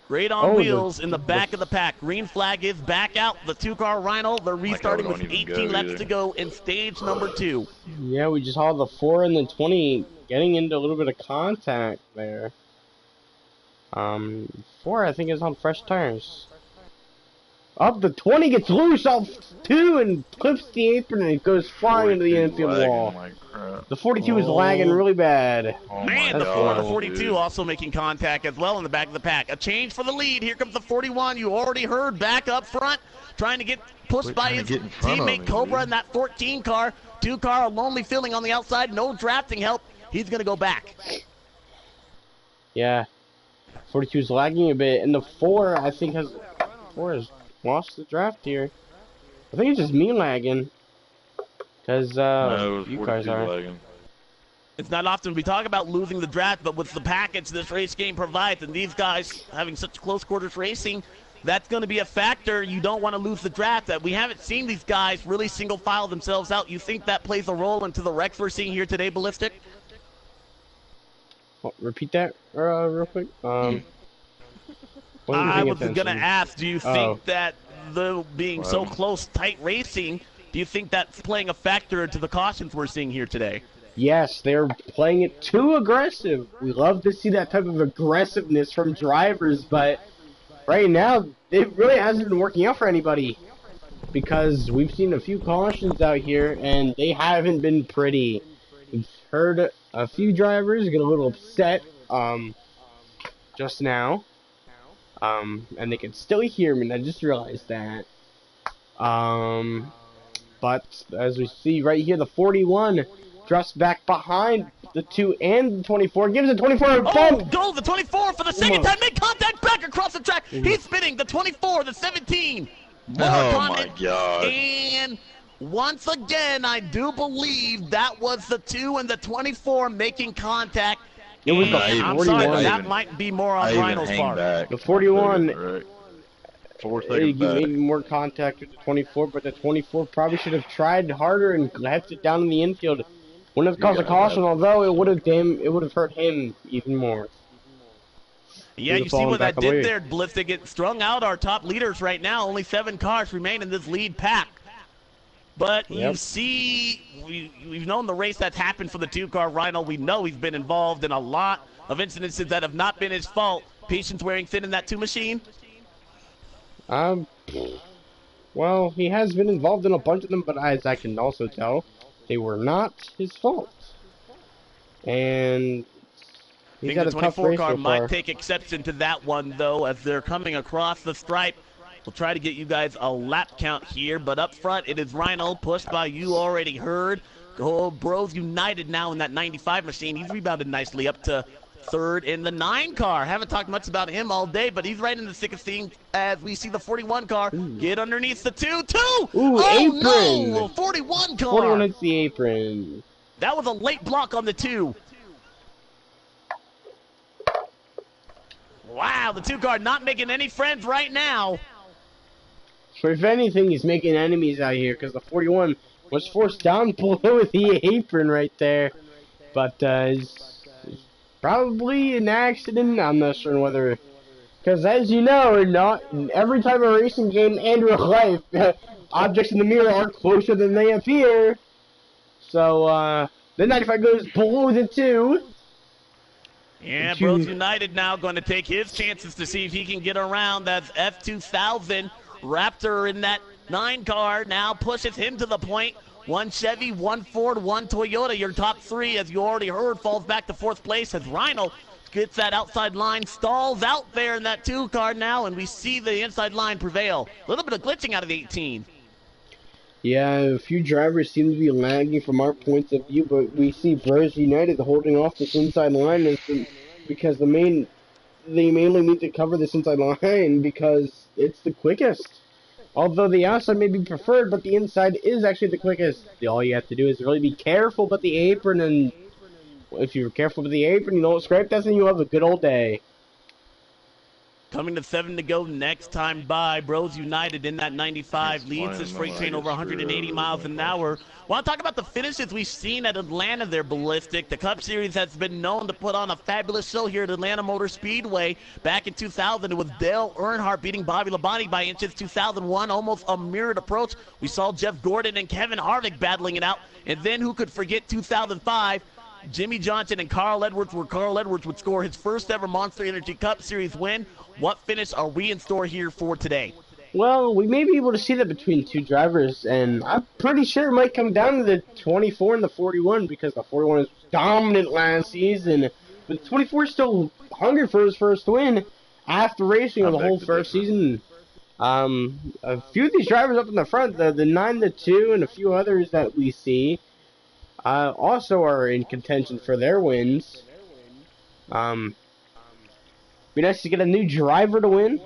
Great on Oh, wheels in the back of the pack. Green flag is back out. The 2-car Rhino, they're restarting don't with even 18 go laps either. to go in stage number 2. Yeah, we just saw the 4 and the 20 getting into a little bit of contact there. 4 I think is on fresh tires. Up the 20 gets loose off 2 and clips the apron and it goes flying into the 42 infield lagging wall. like crap. The 42 is Oh. lagging really bad. Oh Man, my the 4 God, and the 42 dude. also making contact as well in the back of the pack. A change for the lead. Here comes the 41. You already heard back up front, trying to get pushed Quit by trying his to get in front of teammate me, Cobra dude. in that 14 car. 2-car, a lonely feeling on the outside. No drafting help. He's going to go back. Yeah. 42 is lagging a bit, and the 4 I think has 4 has lost the draft here. I think it's just me lagging. Cause No, it was you 42 cars are. lagging. It's not often we talk about losing the draft, but with the package this race game provides, and these guys having such close quarters racing, that's going to be a factor. You don't want to lose the draft. That we haven't seen these guys really single file themselves out. You think that plays a role into the wrecks we're seeing here today, Ballistic? Oh, repeat that real quick. I was going to ask, do you think that the being so Wow. close, tight racing, do you think that's playing a factor into the cautions we're seeing here today? Yes, they're playing it too aggressive. We love to see that type of aggressiveness from drivers, but right now, it really hasn't been working out for anybody. Because we've seen a few cautions out here, and they haven't been pretty. We've heard a few drivers get a little upset, just now. And they can still hear me, and I just realized that. But as we see right here, the 41 drops back behind the 2 and the 24, gives the 24 a bump. Oh, go the 24 for the second time, make contact back across the track. He's spinning the 24, the 17. More Oh my God. And once again, I do believe that was the 2 and the 24 making contact. It was the I'm 41. sorry, but that might be more on Rhino's part. The 41, Right. 4 he seconds back. made more contact with the 24, but the 24 probably should have tried harder and left it down in the infield. Wouldn't have caused a caution, although it would have hurt him even more. Yeah, you see what that did there, Ballistic. Get strung out our top leaders right now. Only 7 cars remain in this lead pack. But you see, we've known the race that's happened for the 2-car Rhino. We know he's been involved in a lot of incidences that have not been his fault. Patience wearing thin in that 2 machine? Well, he has been involved in a bunch of them, but as I can also tell, they were not his fault. And he's had a tough race so far. The 24 car might take exception to that one, though, as they're coming across the stripe. We'll try to get you guys a lap count here, but up front it is Rhino, pushed by you already heard. Go Bros United now in that 95 machine. He's rebounded nicely up to 3rd in the 9 car. Haven't talked much about him all day, but he's right in the thick of things as we see the 41 car get underneath the 2. Ooh, oh apron. no! 41 car. 41 hits the apron. That was a late block on the 2. Wow, the 2 car not making any friends right now. So if anything, he's making enemies out here because the 41 was forced down below the apron right there. But it's probably an accident. I'm not sure whether, because as you know, not in every type of racing game and real life, objects in the mirror are closer than they appear. So the 95 goes below the 2. Yeah, Bros United now going to take his chances to see if he can get around. That's F2000. Raptor in that 9 car now pushes him to the point. 1 Chevy, 1 Ford, 1 Toyota. Your top 3, as you already heard, falls back to 4th place as Rhino gets that outside line, stalls out there in that 2 car now, and we see the inside line prevail. A little bit of glitching out of the 18. Yeah, a few drivers seem to be lagging from our points of view, but we see Bros United holding off this inside line because they mainly need to cover this inside line because it's the quickest. Although the outside may be preferred, but the inside is actually the quickest. All you have to do is really be careful about the apron, and if you're careful with the apron, you don't scrape that, then you'll have a good old day. Coming to 7 to go next time by. Bros United in that 95 leads this freight train over 180 miles an hour. Want to talk about the finishes we've seen at Atlanta there, Ballistic. The Cup Series has been known to put on a fabulous show here at Atlanta Motor Speedway. Back in 2000, it was Dale Earnhardt beating Bobby Labonte by inches. 2001, almost a mirrored approach. We saw Jeff Gordon and Kevin Harvick battling it out. And then who could forget 2005? Jimmy Johnson and Carl Edwards, where Carl Edwards would score his first ever Monster Energy Cup Series win. What finish are we in store here for today? Well, we may be able to see that between 2 drivers, and I'm pretty sure it might come down to the 24 and the 41 because the 41 was dominant last season, but the 24 is still hungry for his first win after racing the whole first season. A few of these drivers up in the front, the 9, the 2, and a few others that we see, also are in contention for their wins. Be nice to get a new driver to win.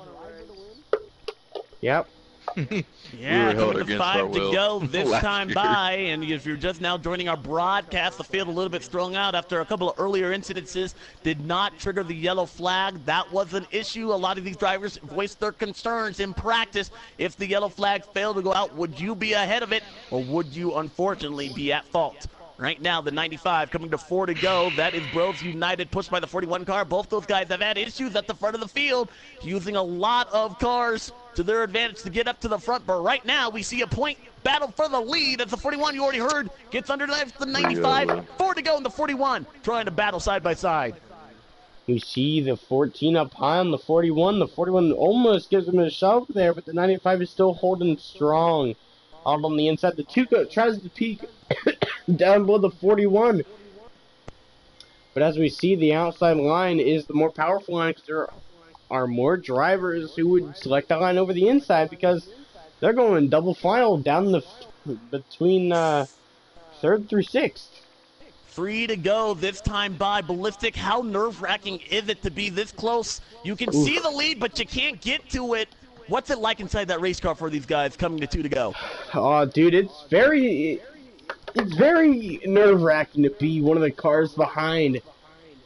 Yep. Yeah, were held coming to against our 5 to will go this last time year. by, and if you're just now joining our broadcast, the field a little bit strung out after a couple of earlier incidences did not trigger the yellow flag. That was an issue. A lot of these drivers voiced their concerns in practice. If the yellow flag failed to go out, would you be ahead of it, or would you unfortunately be at fault? Right now, the 95 coming to 4 to go. That is Bros United pushed by the 41 car. Both those guys have had issues at the front of the field, using a lot of cars to their advantage to get up to the front. But right now, we see a point battle for the lead as the 41, you already heard, gets underneath the 95. 4 to go in the 41, trying to battle side by side. You see the 14 up high on the 41. The 41 almost gives him a shove there, but the 95 is still holding strong. Out on the inside, the 2 tries to peek down below the 41. But as we see, the outside line is the more powerful line because there are more drivers who would select that line over the inside because they're going double file down the between 3rd through 6th. 3 to go this time by Ballistic. How nerve-wracking is it to be this close? You can see the lead, but you can't get to it. What's it like inside that race car for these guys coming to 2 to go? Oh, dude, it's very nerve-wracking to be one of the cars behind.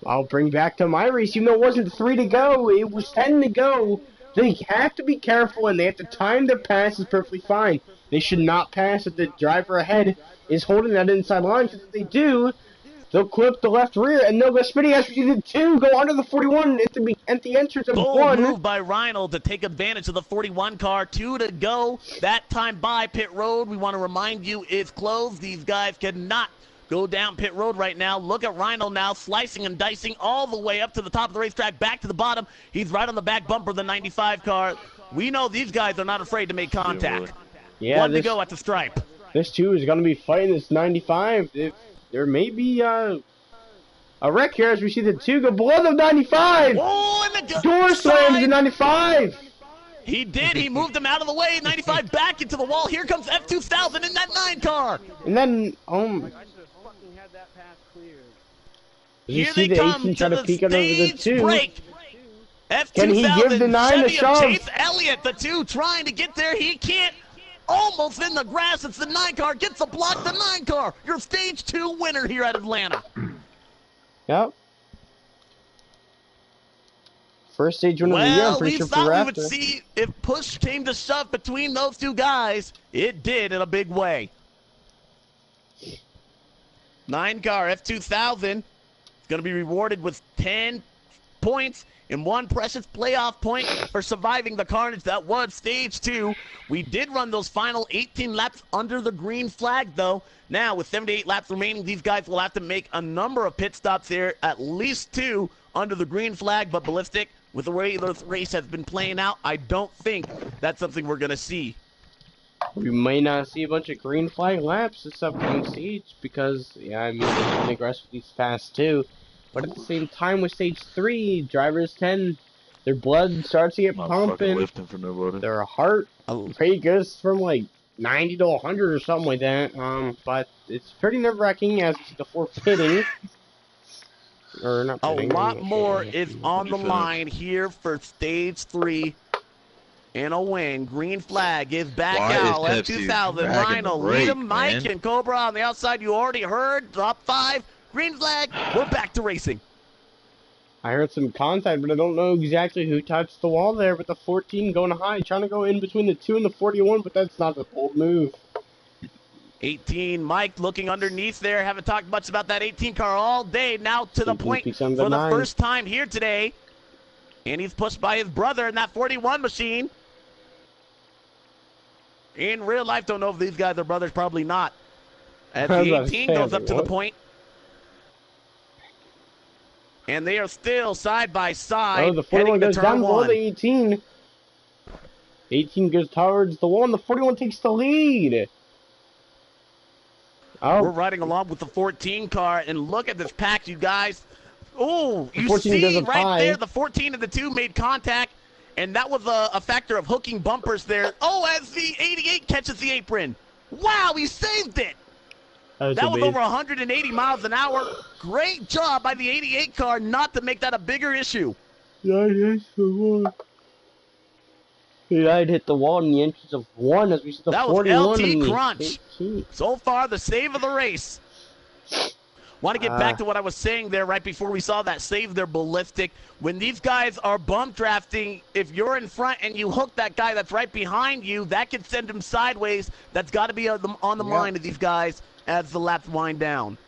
I'll bring back to my race, even though it wasn't 3 to go, it was 10 to go. They have to be careful, and they have to time their passes perfectly fine. They should not pass if the driver ahead is holding that inside line, because if they do, they'll clip the left rear, and they'll go spinning as we did 2, go under the 41 at the entrance of Bold 1. move by Reinhold to take advantage of the 41 car. 2 to go. That time by pit road, we want to remind you, is closed. These guys cannot go down pit road right now. Look at Reinhold now, slicing and dicing all the way up to the top of the racetrack, back to the bottom. He's right on the back bumper of the 95 car. We know these guys are not afraid to make contact. Yeah, 1 to go at the stripe. This 2 is going to be fighting this 95. There may be a wreck here as we see the 2 go below the 95. Oh, and the Door slams the 95. He did. He moved him out of the way. 95 back into the wall. Here comes F2000 in that 9 car. And then, Had that pass cleared. you Here see they the come 18 to try to the peek under the stage 2. break. F2000, Can he give the 9 a Chevy of shove? Chase Elliott, the 2 trying to get there. He can't. Almost in the grass. It's the 9 car. Gets the block. The 9 car. Your stage 2 winner here at Atlanta. Yep. First stage winner of the year, I'm Well, pretty we sure, for thought we Raptor. would see if push came to shove between those 2 guys. It did in a big way. 9 car F2000 is going to be rewarded with 10 points and 1 precious playoff point for surviving the carnage that was stage 2. We did run those final 18 laps under the green flag, though. Now, with 78 laps remaining, these guys will have to make a number of pit stops here, at least 2 under the green flag. But Ballistic, with the way the race has been playing out, I don't think that's something we're going to see. We may not see a bunch of green flag laps this upcoming stage because, yeah, I mean, they've been aggressive these past 2. But at the same time, with stage 3, drivers tend, their blood starts to get Not fucking pumping. lifting for nobody. Their heart rate goes from like 90 to 100 or something like that. But it's pretty nerve-wracking as the 4 pitting. Or not A pitting, lot more sure. is on the line here for stage 3 in a win. Green flag is back Why out. is Pepsi F2000, dragging the Rhino, brake, Liam, Mike, man? and Cobra on the outside. You already heard. Top 5. Green flag. We're back to racing. I heard some contact, but I don't know exactly who touched the wall there. But the 14 going high, trying to go in between the 2 and the 41, but that's not the bold move. 18, Mike looking underneath there. Haven't talked much about that 18 car all day. Now to the 18 point peaks for on the the 9. first time here today. And he's pushed by his brother in that 41 machine. In real life, don't know if these guys are brothers. Probably not. As I was the about to 18 say, goes up to the what? point. And they are still side by side. Oh, the 41 heading to goes turn down below 1. the 18. 18 goes towards the wall, and the 41 takes the lead. We're Oh, riding along with the 14 car, and look at this pack, you guys. Oh, The you 14 see goes up right high. there, the 14 and the 2 made contact, and that was a factor of hooking bumpers there. Oh, as the 88 catches the apron. Wow, he saved it. That was over 180 miles an hour. Great job by the 88 car not to make that a bigger issue. Yeah, yes, for one. I'd hit the wall in the entrance of 1 as we see the That was 41 LT and the Crunch. 18. So far, the save of the race. Want to get back to what I was saying there right before we saw that save there, Ballistic. When these guys are bump drafting, if you're in front and you hook that guy that's right behind you, that could send him sideways. That's got to be on the mind of these guys as the laps wind down.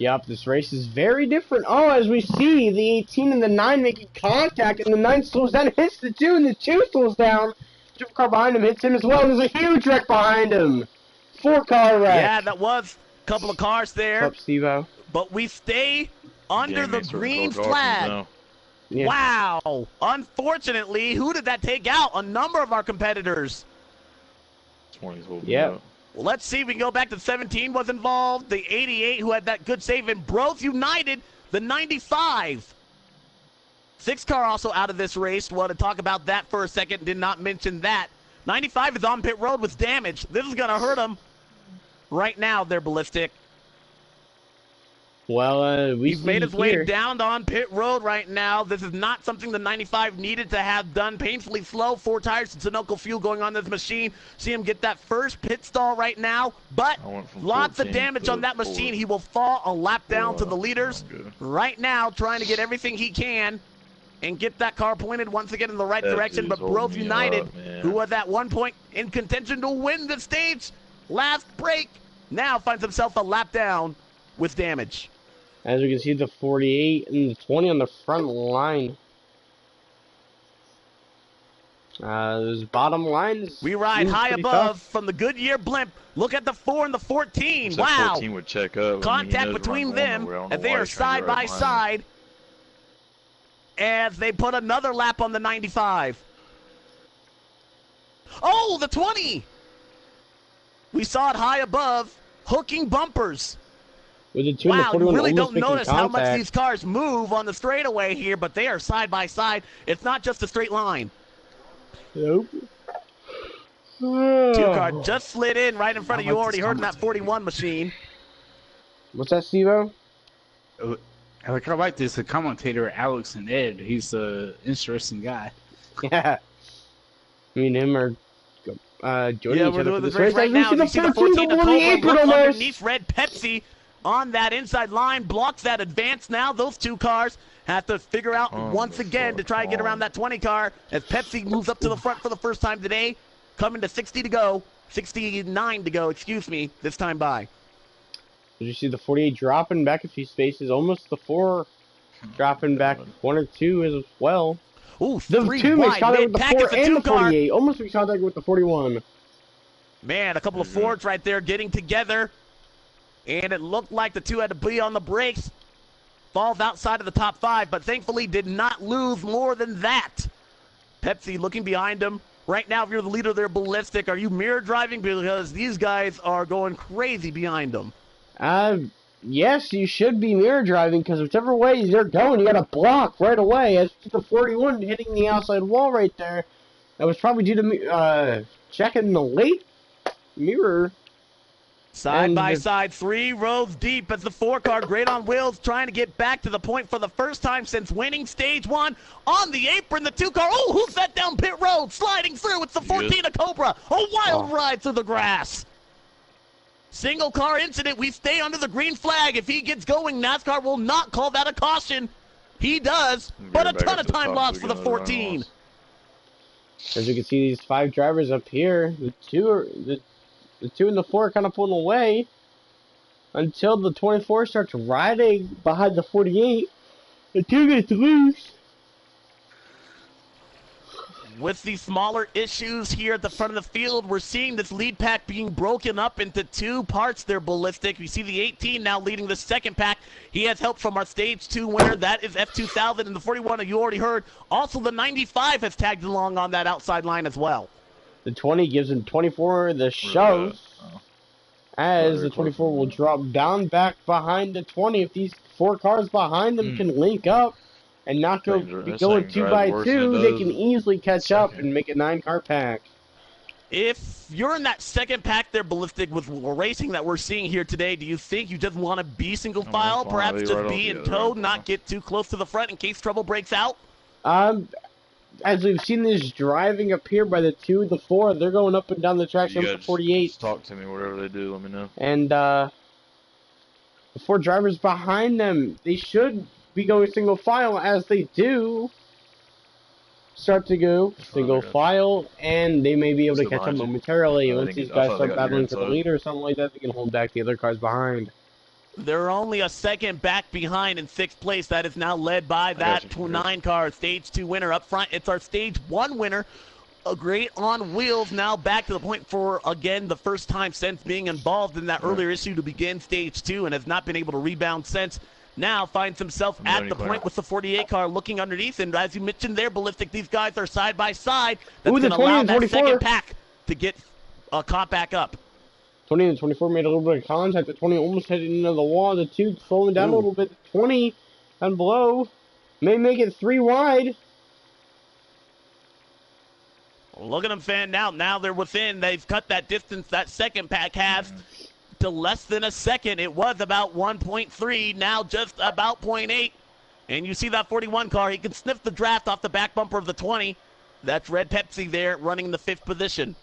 Yep, this race is very different. Oh, as we see, the 18 and the 9 making contact, and the 9 slows down, hits the 2, and the 2 slows down. The car behind him hits him as well, and there's a huge wreck behind him. 4-car wreck. Yeah, that was a couple of cars there. What's up, Steve-O? But we stay under the green flag. Yeah. Wow. Unfortunately, who did that take out? A number of our competitors. Yeah. Well, let's see. We can go back to 17 was involved. The 88 who had that good save. And Bros United, the 95. 6-car also out of this race. Want to talk about that for a second. Did not mention that. 95 is on pit road with damage. This is going to hurt him right now. They're Ballistic. Well, He's made his way down on pit road right now. This is not something the 95 needed to have done. Painfully slow. 4 tires and Sunoco fuel going on this machine. See him get that first pit stall right now. But lots of damage on that machine. He will fall a lap down to the leaders right now, trying to get everything he can and get that car pointed once again in the right direction. But Bros United, who was at one point in contention to win the stage last break, now finds himself a lap down with damage. As we can see, the 48 and the 20 on the front line. This bottom line is we ride high above from the Goodyear blimp. Look at the 4 and the 14. Wow. 14 would check up. Contact between them as they are side by side as they put another lap on the 95. Oh, the 20. We saw it high above, hooking bumpers. With the 2 wow, and the 41 you really don't notice contact. how much these cars move on the straightaway here, but they are side by side. It's not just a straight line. Nope. 2-car just slid in right in front of you. Already heard in that 41 machine. What's that, Steve-O? I like this. The commentator, Alex and Ed. He's an interesting guy. Yeah. Me and him are joining yeah, each we're other doing for this this race right now. You see the 14 to Cobra underneath Red Pepsi on that inside line, blocks that advance now. Those 2 cars have to figure out once again to try and get around that 20 car as Pepsi moves up to the front for the first time today, coming to 60 to go, 69 to go, excuse me, this time by. Did you see the 48 dropping back a few spaces? Almost the 4 dropping back 1 or 2 as well. Ooh, the 2 makes contact with the 4 and the 48. Car. Almost makes contact with the 41. Man, a couple of Fords right there getting together. And it looked like the 2 had to be on the brakes. Falls outside of the top 5, but thankfully did not lose more than that. Pepsi looking behind him. Right now, if you're the leader, they're Ballistic. Are you mirror driving? Because these guys are going crazy behind them. Yes, you should be mirror driving, because whichever way they're going, you got to block right away. As to the 41 hitting the outside wall right there. That was probably due to checking the late mirror. Side by side, 3 rows deep as the 4-car, great on wheels, trying to get back to the point for the first time since winning stage 1. On the apron, the 2-car, oh, who's that down pit road? Sliding through, it's the 14 of Cobra. A wild ride through the grass. Single car incident, we stay under the green flag. If he gets going, NASCAR will not call that a caution. He does, but a ton of time lost for the 14. As you can see, these 5 drivers up here, the 2 and the 4 are kind of pulling away until the 24 starts riding behind the 48. The 2 gets loose. With the smaller issues here at the front of the field, we're seeing this lead pack being broken up into 2 parts. They're Ballistic. We see the 18 now leading the second pack. He has help from our Stage 2 winner. That is F2000. And the 41, you already heard. Also, the 95 has tagged along on that outside line as well. The 20 gives him 24 the shove. As the 24 will drop down back behind the 20. If these 4 cars behind them can link up and not go going 2 by 2, they can easily catch up and make a 9-car pack. If you're in that second pack there, Ballistic, with racing that we're seeing here today, do you think you just want to be single file, perhaps just be in tow, not get too close to the front in case trouble breaks out? as we've seen this driving up here by the 2, the 4, they're going up and down the track You for guys 48. just talk to me, whatever they do, let me know. And the 4 drivers behind them, they should be going single file as they do start to go single file, and they may be able to catch up momentarily. Once these guys start battling for the lead or something like that, they can hold back the other cars behind. They're only a second back behind in 6th place. That is now led by that 9 car, Stage 2 winner. Up front, it's our Stage 1 winner. A great on wheels, now back to the point for, again, the first time since being involved in that earlier issue to begin Stage 2 and has not been able to rebound since. Now finds himself at the point with the 48 car looking underneath. And as you mentioned there, Ballistic, these guys are side by side. That's going to allow that second pack to get caught back up. 20 and 24 made a little bit of contact. The 20 almost headed into the wall. The 2 slowing down a little bit. The 20 and below may make it 3 wide. Look at them fan out. Now they're within. They've cut that distance that second pack has to less than a second. It was about 1.3. Now just about 0.8. And you see that 41 car. He can sniff the draft off the back bumper of the 20. That's Red Pepsi there running the 5th position.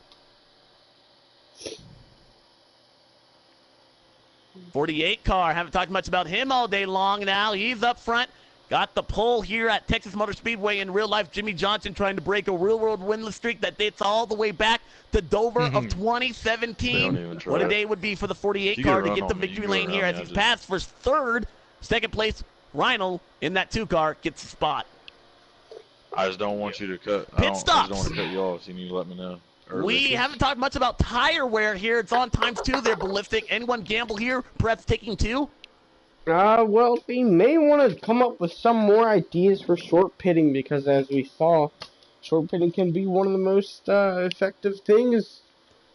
48 car, haven't talked much about him all day long now. He's up front. Got the pole here at Texas Motor Speedway in real life. Jimmy Johnson trying to break a real-world winless streak that dates all the way back to Dover of 2017. What a day it would be for the 48 car to get the victory lane here as he's passed for 3rd. 2nd place, Reinl in that 2 car gets the spot. I just don't want you to cut. Pit stops. I just don't want to cut you off, so you need to let me know. We haven't talked much about tire wear here. It's on ×2 there, Ballistic. Anyone gamble here, perhaps taking 2? Well, they may want to come up with some more ideas for short pitting, because as we saw, short pitting can be one of the most effective things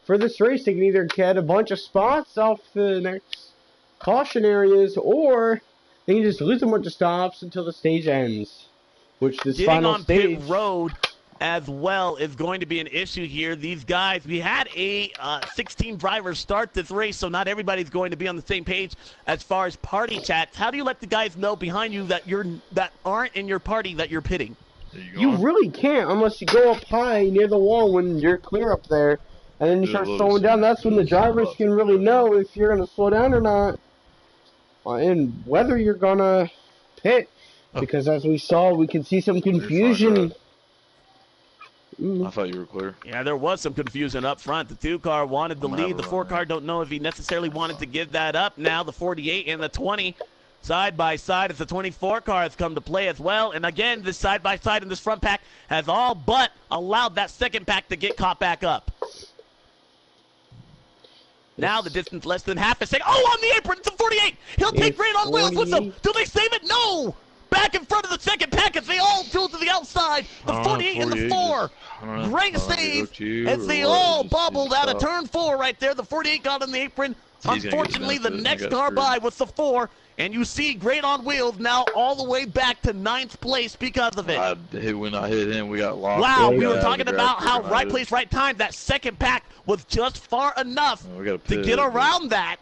for this race. They can either get a bunch of spots off the next caution areas, or they can just lose a bunch of stops until the stage ends, which this final stage... Getting on pit road as well is going to be an issue here. These guys, we had a 16 drivers start this race, so not everybody's going to be on the same page as far as party chats. How do you let the guys know behind you that aren't in your party that you're pitting? You really can't unless you go up high near the wall when you're clear up there, and then you start slowing down. That's when the drivers can really know if you're going to slow down or not, and whether you're going to pit, because as we saw, we can see some confusion. I thought you were clear. Yeah, there was some confusion up front. The 2 car wanted the lead. The 4 car don't know if he necessarily wanted to give that up. Now the 48 and the 20 side by side as the 24 car has come to play as well. And again, this side by side in this front pack has all but allowed that second pack to get caught back up. Now the distance less than half a second. Oh, on the apron, it's the 48. He'll take great on wheels with him. Do they save it? No. Back in front of the second pack as they all go to the outside. The 48 and the 4. Great save as they all bubbled out of turn 4 right there. The 48 got on the apron. Unfortunately, the next car by was the 4. And you see great on wheels now all the way back to 9th place because of it. When I hit him, we got lost. Wow, we were talking about how right place, right time. That second pack was just far enough to get around that.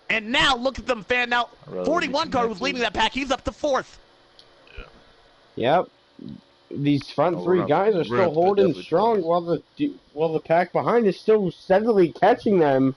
And now look at them fan out. 41 car was leading that pack. He's up to 4th. Yep. These front 3 guys are still holding strong while the pack behind is still steadily catching them.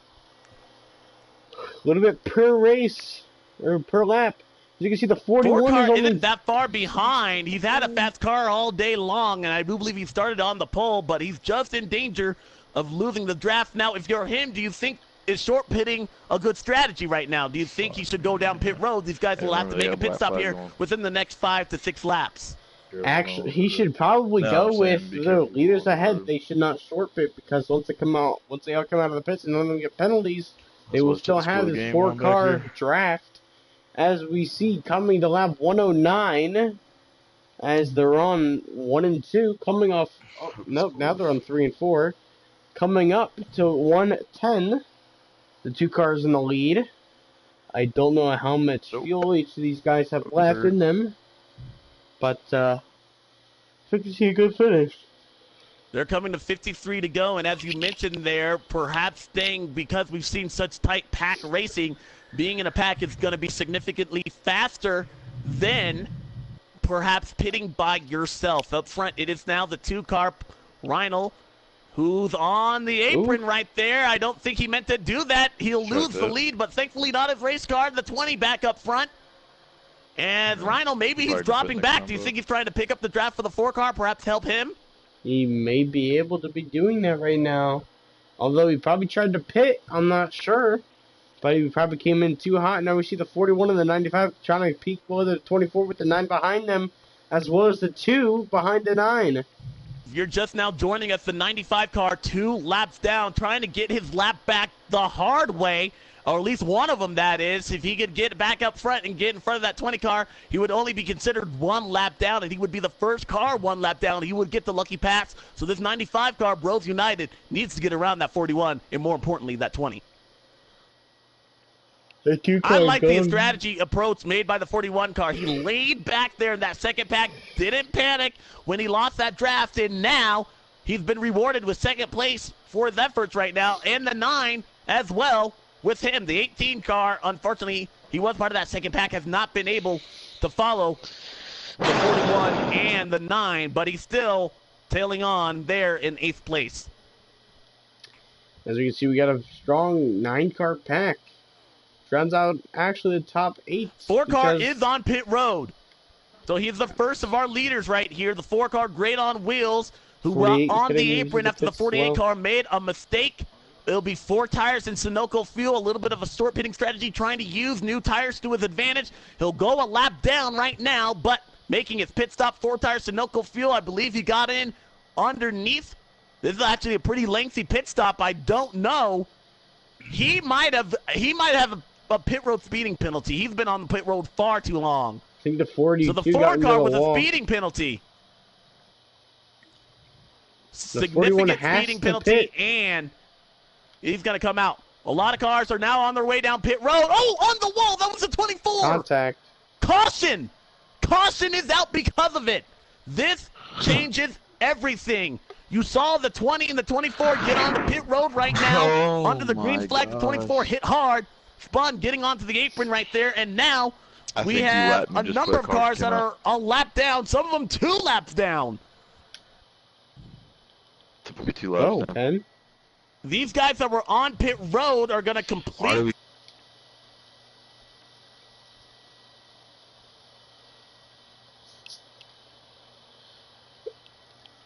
A little bit per race, or per lap. As you can see, the 41 car is only... isn't that far behind. He's had a fast car all day long, and I do believe he started on the pole, but he's just in danger of losing the draft. Now, if you're him, do you think is short pitting a good strategy right now? Do you think he should go down pit road? These guys will have to make a pit stop here within the next 5 to 6 laps. Actually, he should probably go with the leaders ahead. They should not short pit, because once they all come out of the pits and none of them get penalties, they will still have this 4-car draft. As we see coming to lap 109, as they're on 1 and 2, coming off. Oh, no, now they're on 3 and 4, coming up to 110. The 2 cars in the lead. I don't know how much fuel each of these guys have left in them, but expect to see a good finish. They're coming to 53 to go, and as you mentioned there, perhaps staying, because we've seen such tight pack racing, being in a pack is going to be significantly faster than perhaps pitting by yourself. Up front, it is now the 2-car Reinl, who's on the apron right there. I don't think he meant to do that. He'll lose the lead, but thankfully not his race car. The 20 back up front. And Reinl, maybe he's dropping back. Do you think he's trying to pick up the draft for the 4-car, perhaps help him? He may be able to be doing that right now. Although he probably tried to pit, I'm not sure. But he probably came in too hot. Now we see the 41 and the 95 trying to peek below the 24 with the 9 behind them, as well as the 2 behind the 9. If you're just now joining us, the 95 car 2 laps down, trying to get his lap back the hard way, or at least one of them, that is. If he could get back up front and get in front of that 20 car, he would only be considered 1 lap down, and he would be the first car 1 lap down. He would get the lucky pass. So this 95 car, Bros United, needs to get around that 41, and more importantly, that 20. I like the strategy approach made by the 41 car. He laid back there in that second pack, didn't panic when he lost that draft, and now he's been rewarded with second place for his efforts right now, and the 9 as well with him. The 18 car, unfortunately, he was part of that second pack, has not been able to follow the 41 and the 9, but he's still tailing on there in 8th place. As you can see, we got a strong 9-car pack. Rounds out actually the top 8. 4-car is on pit road. So he's the first of our leaders right here. The 4-car, great on wheels, who were on the apron after the 48 car made a mistake. It'll be 4 tires in Sunoco fuel, a little bit of a short pitting strategy, trying to use new tires to his advantage. He'll go a lap down right now, but making his pit stop, 4 tires Sunoco fuel. I believe he got in underneath. This is actually a pretty lengthy pit stop. I don't know. He might have a pit road speeding penalty. He's been on the pit road far too long. I think the 42 so the 4-car with a speeding penalty. Significant speeding penalty, and he's going to come out. A lot of cars are now on their way down pit road. Oh, on the wall. That was a 24. Contact. Caution. Caution is out because of it. This changes everything. You saw the 20 and the 24 get on the pit road right now. Under the green flag, the 24 hit hard. Spun, getting onto the apron right there, and now we have a number of cars that are a lap down, some of them 2 laps down. Typically 2 laps down. And these guys that were on pit road are going to complete.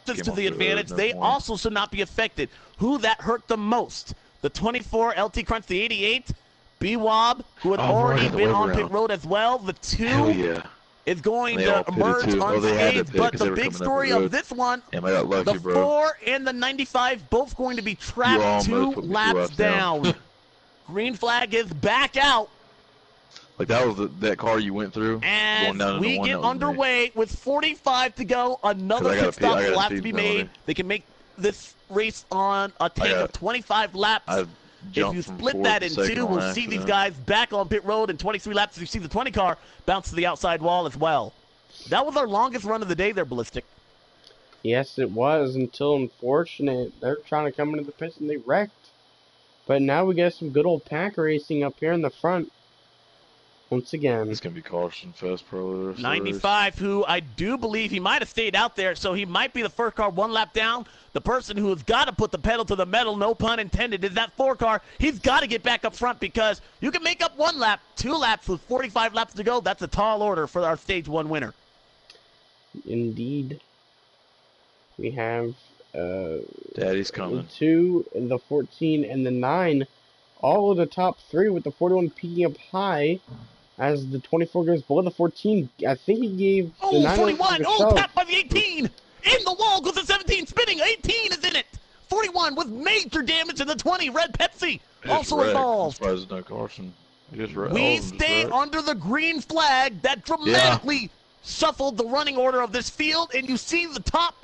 To the advantage, they also should not be affected. Who that hurt the most? The 24 LT Crunch, the 88. B-Wob, who had already been on pit road as well. The 2 is going to emerge unscathed. But the big story of this one, the 4 and the 95 both going to be trapped 2 laps down. Green flag is back out. Like that was that car you went through. And we get underway with 45 to go. Another pit stop will have to be made. They can make this race on a tank of 25 laps. If you split that in 2, we'll see these guys back on pit road in 23 laps. You see the 20 car bounce to the outside wall as well. That was our longest run of the day there, Ballistic. Yes, it was, until unfortunate. They're trying to come into the pits and they wrecked. But now we got some good old pack racing up here in the front. Once again. It's going to be Carson Fest Pro. 95, who I do believe he might have stayed out there, so he might be the first car 1 lap down. The person who has got to put the pedal to the metal, no pun intended, is that 4 car. He's got to get back up front because you can make up 1 lap, 2 laps with 45 laps to go. That's a tall order for our Stage 1 winner. Indeed. We have Daddy's coming. The 2, and the 14, and the 9. All of the top 3 with the 41 peaking up high. As the 24 goes below the 14, I think he gave the 9 41! Oh, tapped by the 18! In the wall goes the 17, spinning! 18 is in it! 41 with major damage in the 20. Red Pepsi also involved. No Carson. We stay under the green flag that dramatically shuffled the running order of this field, and you see the top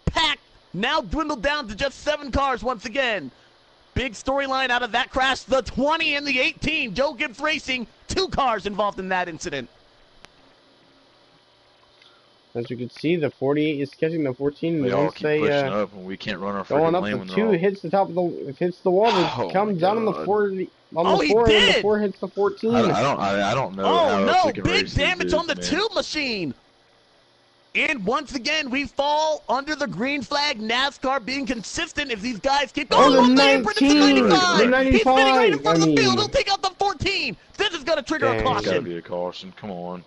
pack now dwindled down to just 7 cars once again. Big storyline out of that crash, the 20 and the 18. Joe Gibbs Racing, 2 cars involved in that incident. As you can see, the 48 is catching the 14. They all keep pushing up, and we can't run our going up. lane. The 2 hits the top of the the wall. It comes down on the 4. On the 4, and the 4 hits the 14. I don't know. Oh no! Big damage on the 2 machine. And once again, we fall under the green flag. NASCAR being consistent if these guys keep going. Oh, the Apron, it's the 19! 95! The He's spinning right in 95! front of I the field. mean... He'll take out the 14. This is going to trigger a Dang. It's gotta caution. be a caution. Come on.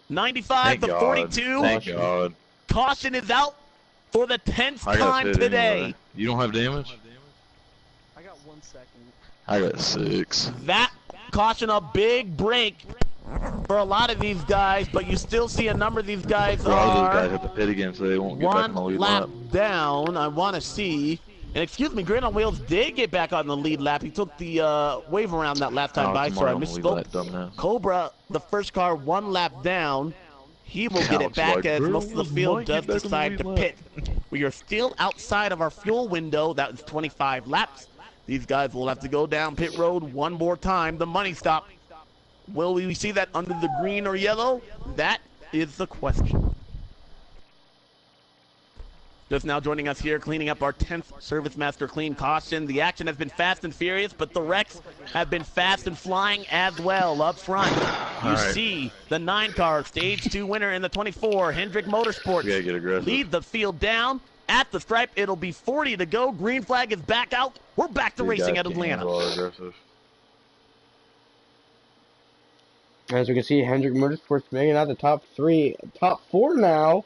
95 Thank to God. 42. Thank God. Caution is out for the 10th I got time hit today. anyway. You don't have damage? I got 1 second. I got 6. That caution, a big break for a lot of these guys, but you still see a number of these guys A lot of those are guys hit the pit again, so they won't get back on the one lead lap lap. down. I want to see. And excuse me, Grin on Wheels did get back on the lead lap. He took the wave around that last time by, so I misspoke. Cobra, the first car, 1 lap down. He will get it back as most of the field does decide to pit. We are still outside of our fuel window. That was 25 laps. These guys will have to go down pit road one more time. The money stop. Will we see that under the green or yellow? That is the question. Just now joining us here, cleaning up our 10th Service Master Clean caution. The action has been fast and furious, but the wrecks have been fast and flying as well. Up front, you see the 9 car, stage 2 winner in the 24, Hendrick Motorsports. You gotta get aggressive. Lead the field down. At the stripe, it'll be 40 to go. Green flag is back out. We're back to racing at Atlanta. As we can see, Hendrick Motorsports making out the top 4 now.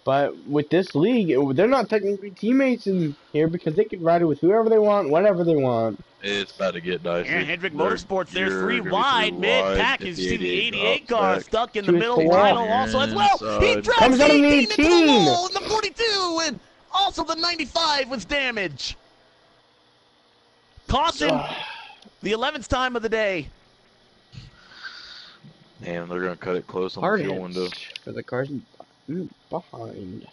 But with this league, they're not technically teammates in here because they can ride it with whoever they want, whatever they want. It's about to get dicey. And Hendrick Motorsports, there's 3 wide, mid-pack. You see the 88 car stuck in the middle, final also as well. He drops 18 into the wall, and the 42, and also the 95 was damaged. Caution, the 11th time of the day. Damn, they're gonna cut it close on the fuel window. For the cars behind.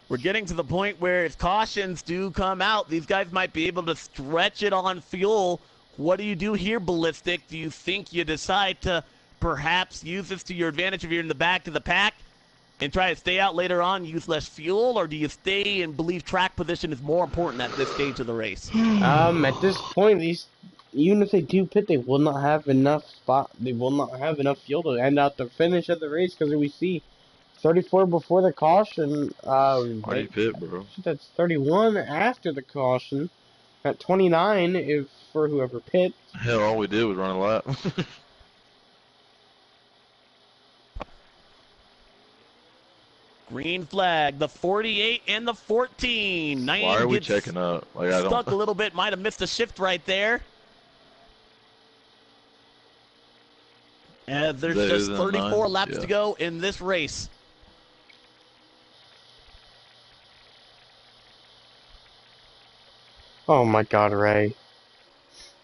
We're getting to the point where if cautions do come out, these guys might be able to stretch it on fuel. What do you do here, Ballistic? Do you think you decide to perhaps use this to your advantage if you're in the back of the pack and try to stay out later on, use less fuel, or do you stay and believe track position is more important at this stage of the race? At this point, even if they do pit, they will not have enough They will not have enough fuel to end out the finish of the race because we see 34 before the caution. Why do you pit, bro? That's 31 after the caution. At 29 if for whoever pits. Hell, all we did was run a lap. Green flag, the 48 and the 14. Why are we checking up? Like, I stuck a little bit, might have missed a shift right there. And there's just 34 laps to go in this race. Oh my God, Ray.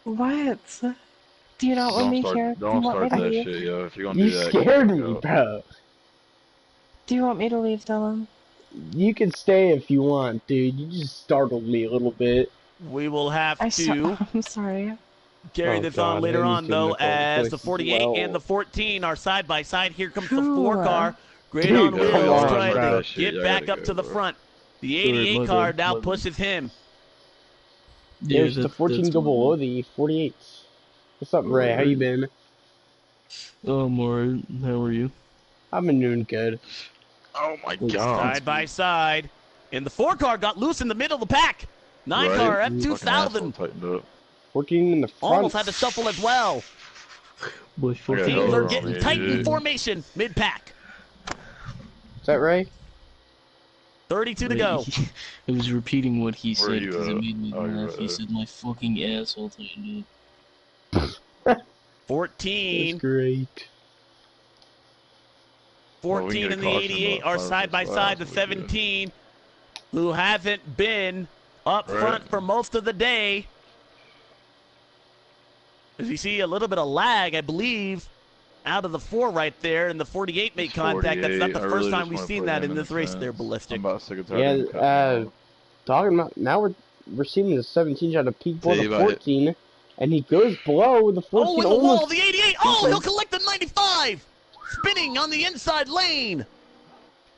What? Do you not want me here? Don't start that shit, yo. If you're gonna do that, you scared me, bro. Do you want me to leave, Dylan? You can stay if you want, dude. You just startled me a little bit. We will have to. I'm sorry. Carry this on later on, though, as the 48 and the 14 are side by side. Here comes the 4 car. Great on wheels, trying to get back up to the front. The 88 car now pushes him. There's the 14 go below the 48. What's up, Ray? How you been? Oh, I'm alright. How are you? I've been doing good. Oh my God. Side by side. And the 4 car got loose in the middle of the pack. 9 car F2000. 14 in the front. Almost had to shuffle as well. Boy, Teams are getting tight in formation mid-pack. Is that Ray? 32 to go. I was repeating what he said because it at? made me laugh. He said my fucking asshole tightened 14. That's great. 14 and the 88 are side by side. The 17, who hasn't been up front for most of the day. As you see a little bit of lag, I believe, out of the 4 right there, and the 48 made contact. That's not the first time we've seen that in this race there, Ballistic. I'm about sick and tired. Talking about, now we're seeing the 17 try to peek below the 14, and he goes below the 14. Oh, in the wall, the 88. Oh, he'll collect the 95. Spinning on the inside lane.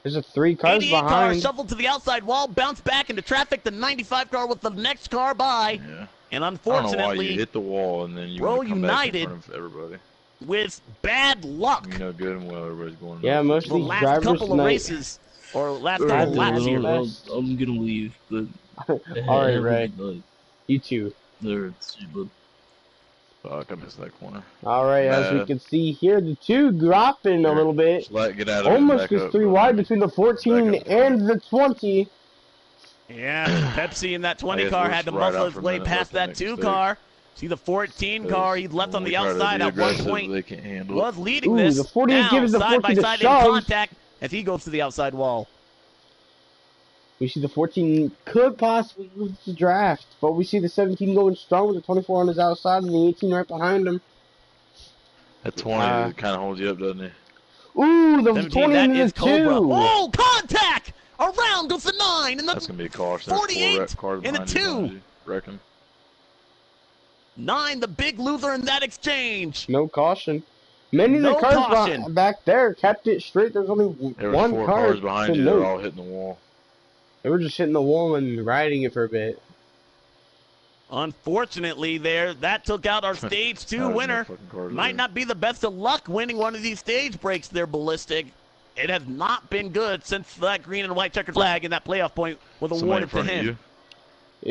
There's a 3 cars 88 car behind. shuffled to the outside wall, bounced back into traffic. The 95 car with the next car by. Yeah. And I don't know why unfortunately, you hit the wall and then you Bro want to come back in United front of everybody. with bad luck. You know good and well everybody's going. Yeah, most of The these last drivers couple of tonight. races, or last Had couple to laps do here. it. I'm gonna leave, but All right, have a Ray. good night. You too. There, see you, bud. Fuck, I missed that corner. All right, as we Bad. can see here, the 2 dropping a little bit. Get out of it, Almost back just up, 3 bro. wide between the 14 Back up. and the 20. Yeah, Pepsi in that 20 guess car we're had to just right muffle out his for a way minute, past let them that make 2 mistakes. car. See the 14 car, he left on the outside at one point. They can't handle Was it. leading Ooh, this. the 48 now, gives the side by 14 the side in shove. contact as he goes to the outside wall. We see the 14 could possibly lose the draft, but we see the 17 going strong with the 24 on his outside and the 18 right behind him. That 20 kind of holds you up, doesn't it? Ooh, the 17, 20 that into the is Cobra. 2. Oh, contact! Around goes the 9 and the That's gonna be a caution. 48 and a 2. Reckon. 9, the big loser in that exchange. No caution. Many of No the cars caution. back there kept it straight. There's only There was one 4 car cars behind to you that were note. all hitting the wall. They were just hitting the wall and riding it for a bit. Unfortunately, that took out our stage 2 There's no winner. fucking cars Might there. not be the best of luck winning one of these stage breaks there, Ballistic. It has not been good since that green and white checkered flag and that playoff point was Somebody in awarded to front of him. you.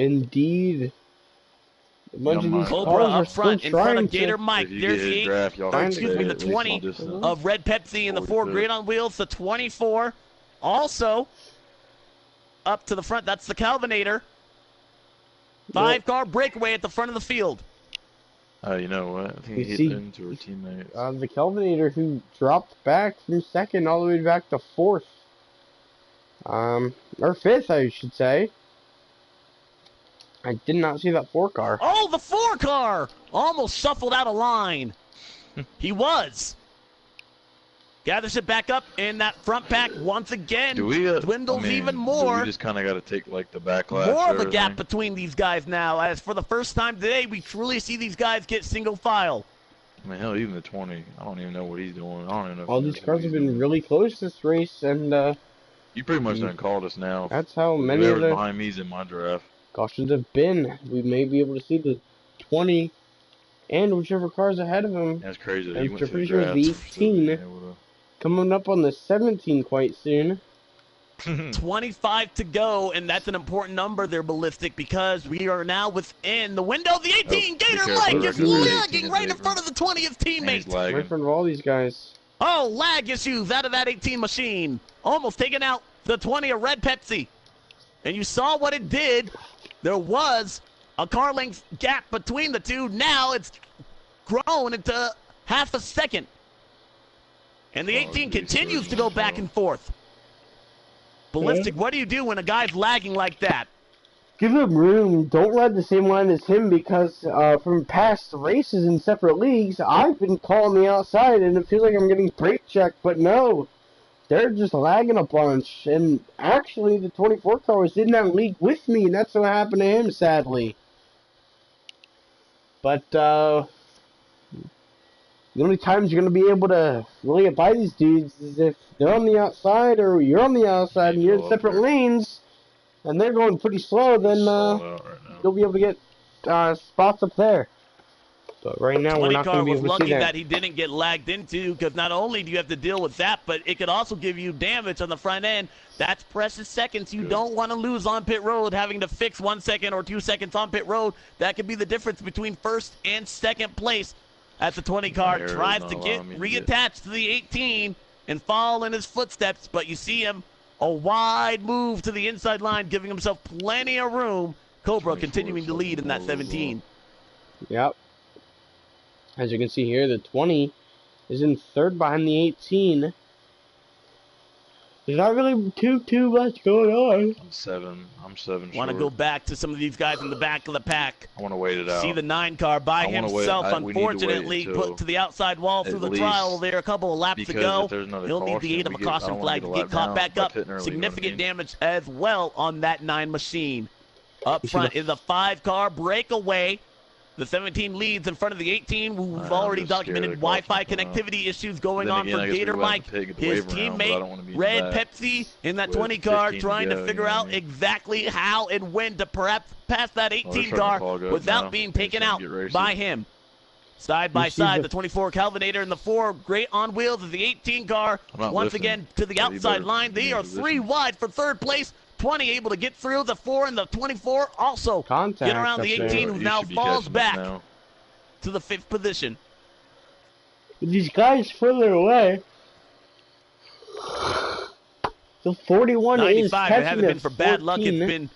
Indeed. A bunch of Yeah, these Cobra cars are up front still in front trying of Gator to. Mike. If you There's get the his 8, draft, y'all or can excuse stay me, the at least 20 distance. of Red Pepsi in the 4 40 grid on wheels. The 24 also up to the front. That's the Calvinator. 5-car breakaway at the front of the field. Oh, you know what? I think You he see, hit into her teammates. The Kelvinator who dropped back from 2nd all the way back to 4th. Or 5th, I should say. I did not see that 4 car. Oh, the 4 car! Almost shuffled out of line. He was. Gathers it back up in that front pack once again. Do we, dwindles even Do more. we just kind of got to take like the backlash? More of or a gap everything? between these guys now, as for the first time today, we truly see these guys get single file. I mean, hell, even the 20. I don't even know what he's doing. I don't even know. if All he these knows what cars have he's been doing. really close this race, and You pretty much done called us now. that's how many of Whoever's the behind me's in my draft. cautions have been. We may be able to see the 20 and whichever car's ahead of him. That's crazy. That I'm he went to pretty the sure draft. it's the 18. Coming up on the 17 quite soon. 25 to go, and that's an important number there, Ballistic, because we are now within the window of the 18. Oh, be Gator careful. Mike They're is gonna be lagging 18 right in apron. front of the 20th And teammate. he's Right lagging. in front of all these guys. Oh, lag issues out of that 18 machine. Almost taking out the 20 of Red Pepsi. And you saw what it did. There was a car length gap between the two. Now it's grown into half a second. And the 18 continues to go back and forth. Ballistic, what do you do when a guy's lagging like that? Give him room. Don't ride the same line as him because from past races in separate leagues, I've been calling the outside and it feels like I'm getting brake checked, but no. They're just lagging a bunch. And actually, the 24 car was in that league with me, and that's what happened to him, sadly. But, the only times you're going to be able to really get by these dudes is if they're on the outside or you're on the outside and you're in separate lanes and they're going pretty slow, then you'll be able to get spots up there. But right now, we're not going to be was able to lucky see that he didn't get lagged into, because not only do you have to deal with that, but it could also give you damage on the front end. That's precious seconds you don't want to lose on pit road, having to fix 1 second or 2 seconds on pit road. That could be the difference between first and second place. As the 20 car tries to get reattached to the 18 and follow in his footsteps, but you see him a wide move to the inside line, giving himself plenty of room. Cobra continuing to lead in that 17. Yep. As you can see here, the 20 is in third behind the 18. There's not really too much going on. I'm 7 short. Want to go back to some of these guys in the back of the pack. I want to wait it out. See the 9 car by I wanna himself, wait. We need to wait unfortunately, until put to the outside wall through the least, trial there a couple of laps to because go. if there's another He'll need the caution, 8 of a I caution don't flag wanna to get get caught back by up. pitting early, Significant you know what I mean? damage as well on that 9 machine. Up front is a 5 car breakaway. The 17 leads in front of the 18. We've I'm already just scared documented of Wi-Fi caution, connectivity issues going Then on again, for I guess we Gator would have Mike. to pick the His wave around, but I don't want to teammate, be in Red the back Pepsi, in that with 20 car, 15 to trying to go, figure you know what out I mean? exactly how and when to perhaps pass that Oh, 18 they're starting to car fog up without now. being They're taken starting out to get racy. by him. Side by side, the 24 Calvinator and the 4 Great on Wheels of the 18 car. I'm not Once lifting, again to the so you outside better line. They be in are position. 3 wide for third place. 20 able to get through. The 4 and the 24 also Contact get around the up there. 18, who You now should be falls catching up back now. to the 5th position. With these guys further away, the 41 is 95, catching it hasn't the been for bad luck. 14.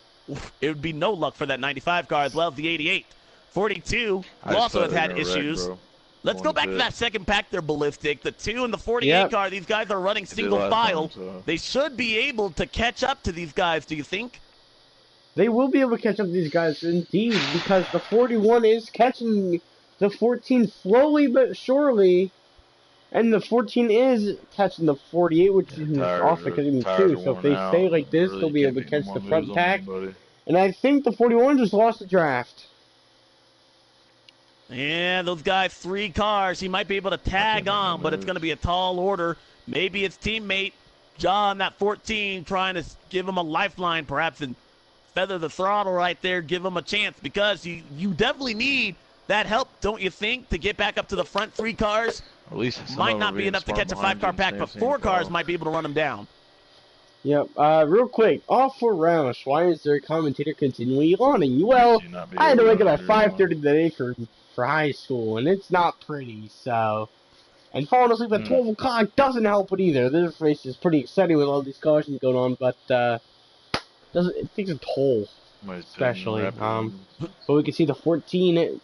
It would be no luck for that 95 car as well as the 88. 42, I who just also thought has they were had gonna wreck, issues. bro. Let's go Going back to pit. that second pack. They're ballistic. The 2 and the 48 Yep. car, these guys are running They did single last file. time, so. They should be able to catch up to these guys, do you think? They will be able to catch up to these guys, indeed, because the 41 is catching the 14 slowly but surely, and the 14 is catching the 48, which is also catching them too. So if they stay like this, they'll be able to catch the front pack. And I think the 41 just lost the draft. Yeah, those guys, 3 cars. He might be able to tag on, but it's going to be a tall order. Maybe his teammate, John, that 14, trying to give him a lifeline, perhaps, and feather the throttle right there, give him a chance, because you definitely need that help, don't you think, to get back up to the front 3 cars? At least some Might of them not are be being enough to smart catch a behind 5-car you, pack, but 4 cars might be able to run him down. Yep. Real quick, all 4 rounds. Why is their commentator continually yawning? Well, I had to wake up at 5:30 today for high school, and it's not pretty. So, and falling asleep at 12 o'clock doesn't help it either. This race is pretty exciting with all these cautions going on, but it takes a toll, especially. But we can see the 14.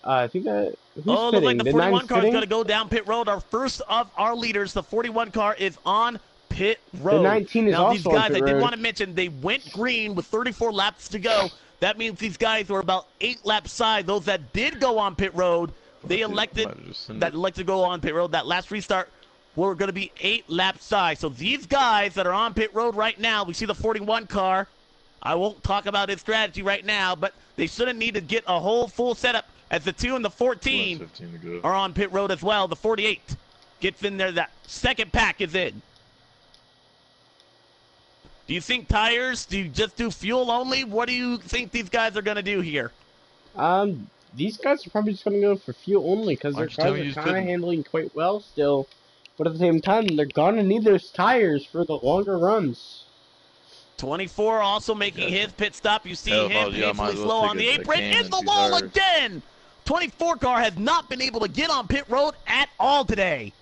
I think that. Who's looks pitting? like the 41 car is pitting? going to go down pit road. Our first of our leaders, the 41 car, is on pit road. The 19 is now, also these guys, on pit I did road. want to mention, they went green with 34 laps to go. That means these guys were about 8 laps side. Those that did go on pit road, they elected to go on pit road. That last restart, were going to be 8 laps side. So these guys that are on pit road right now, we see the 41 car. I won't talk about his strategy right now, but they shouldn't need to get a whole full setup, as the 2 and the 14 are on pit road as well. The 48 gets in there. That second pack is in. Do you think tires? Do you just do fuel only? What do you think these guys are going to do here? These guys are probably just going to go for fuel only, because their cars are kind of handling quite well still. But at the same time, they're going to need those tires for the longer runs. 24 also making his pit stop. You see him painfully slow on the apron. In the wall again! 24 car has not been able to get on pit road at all today.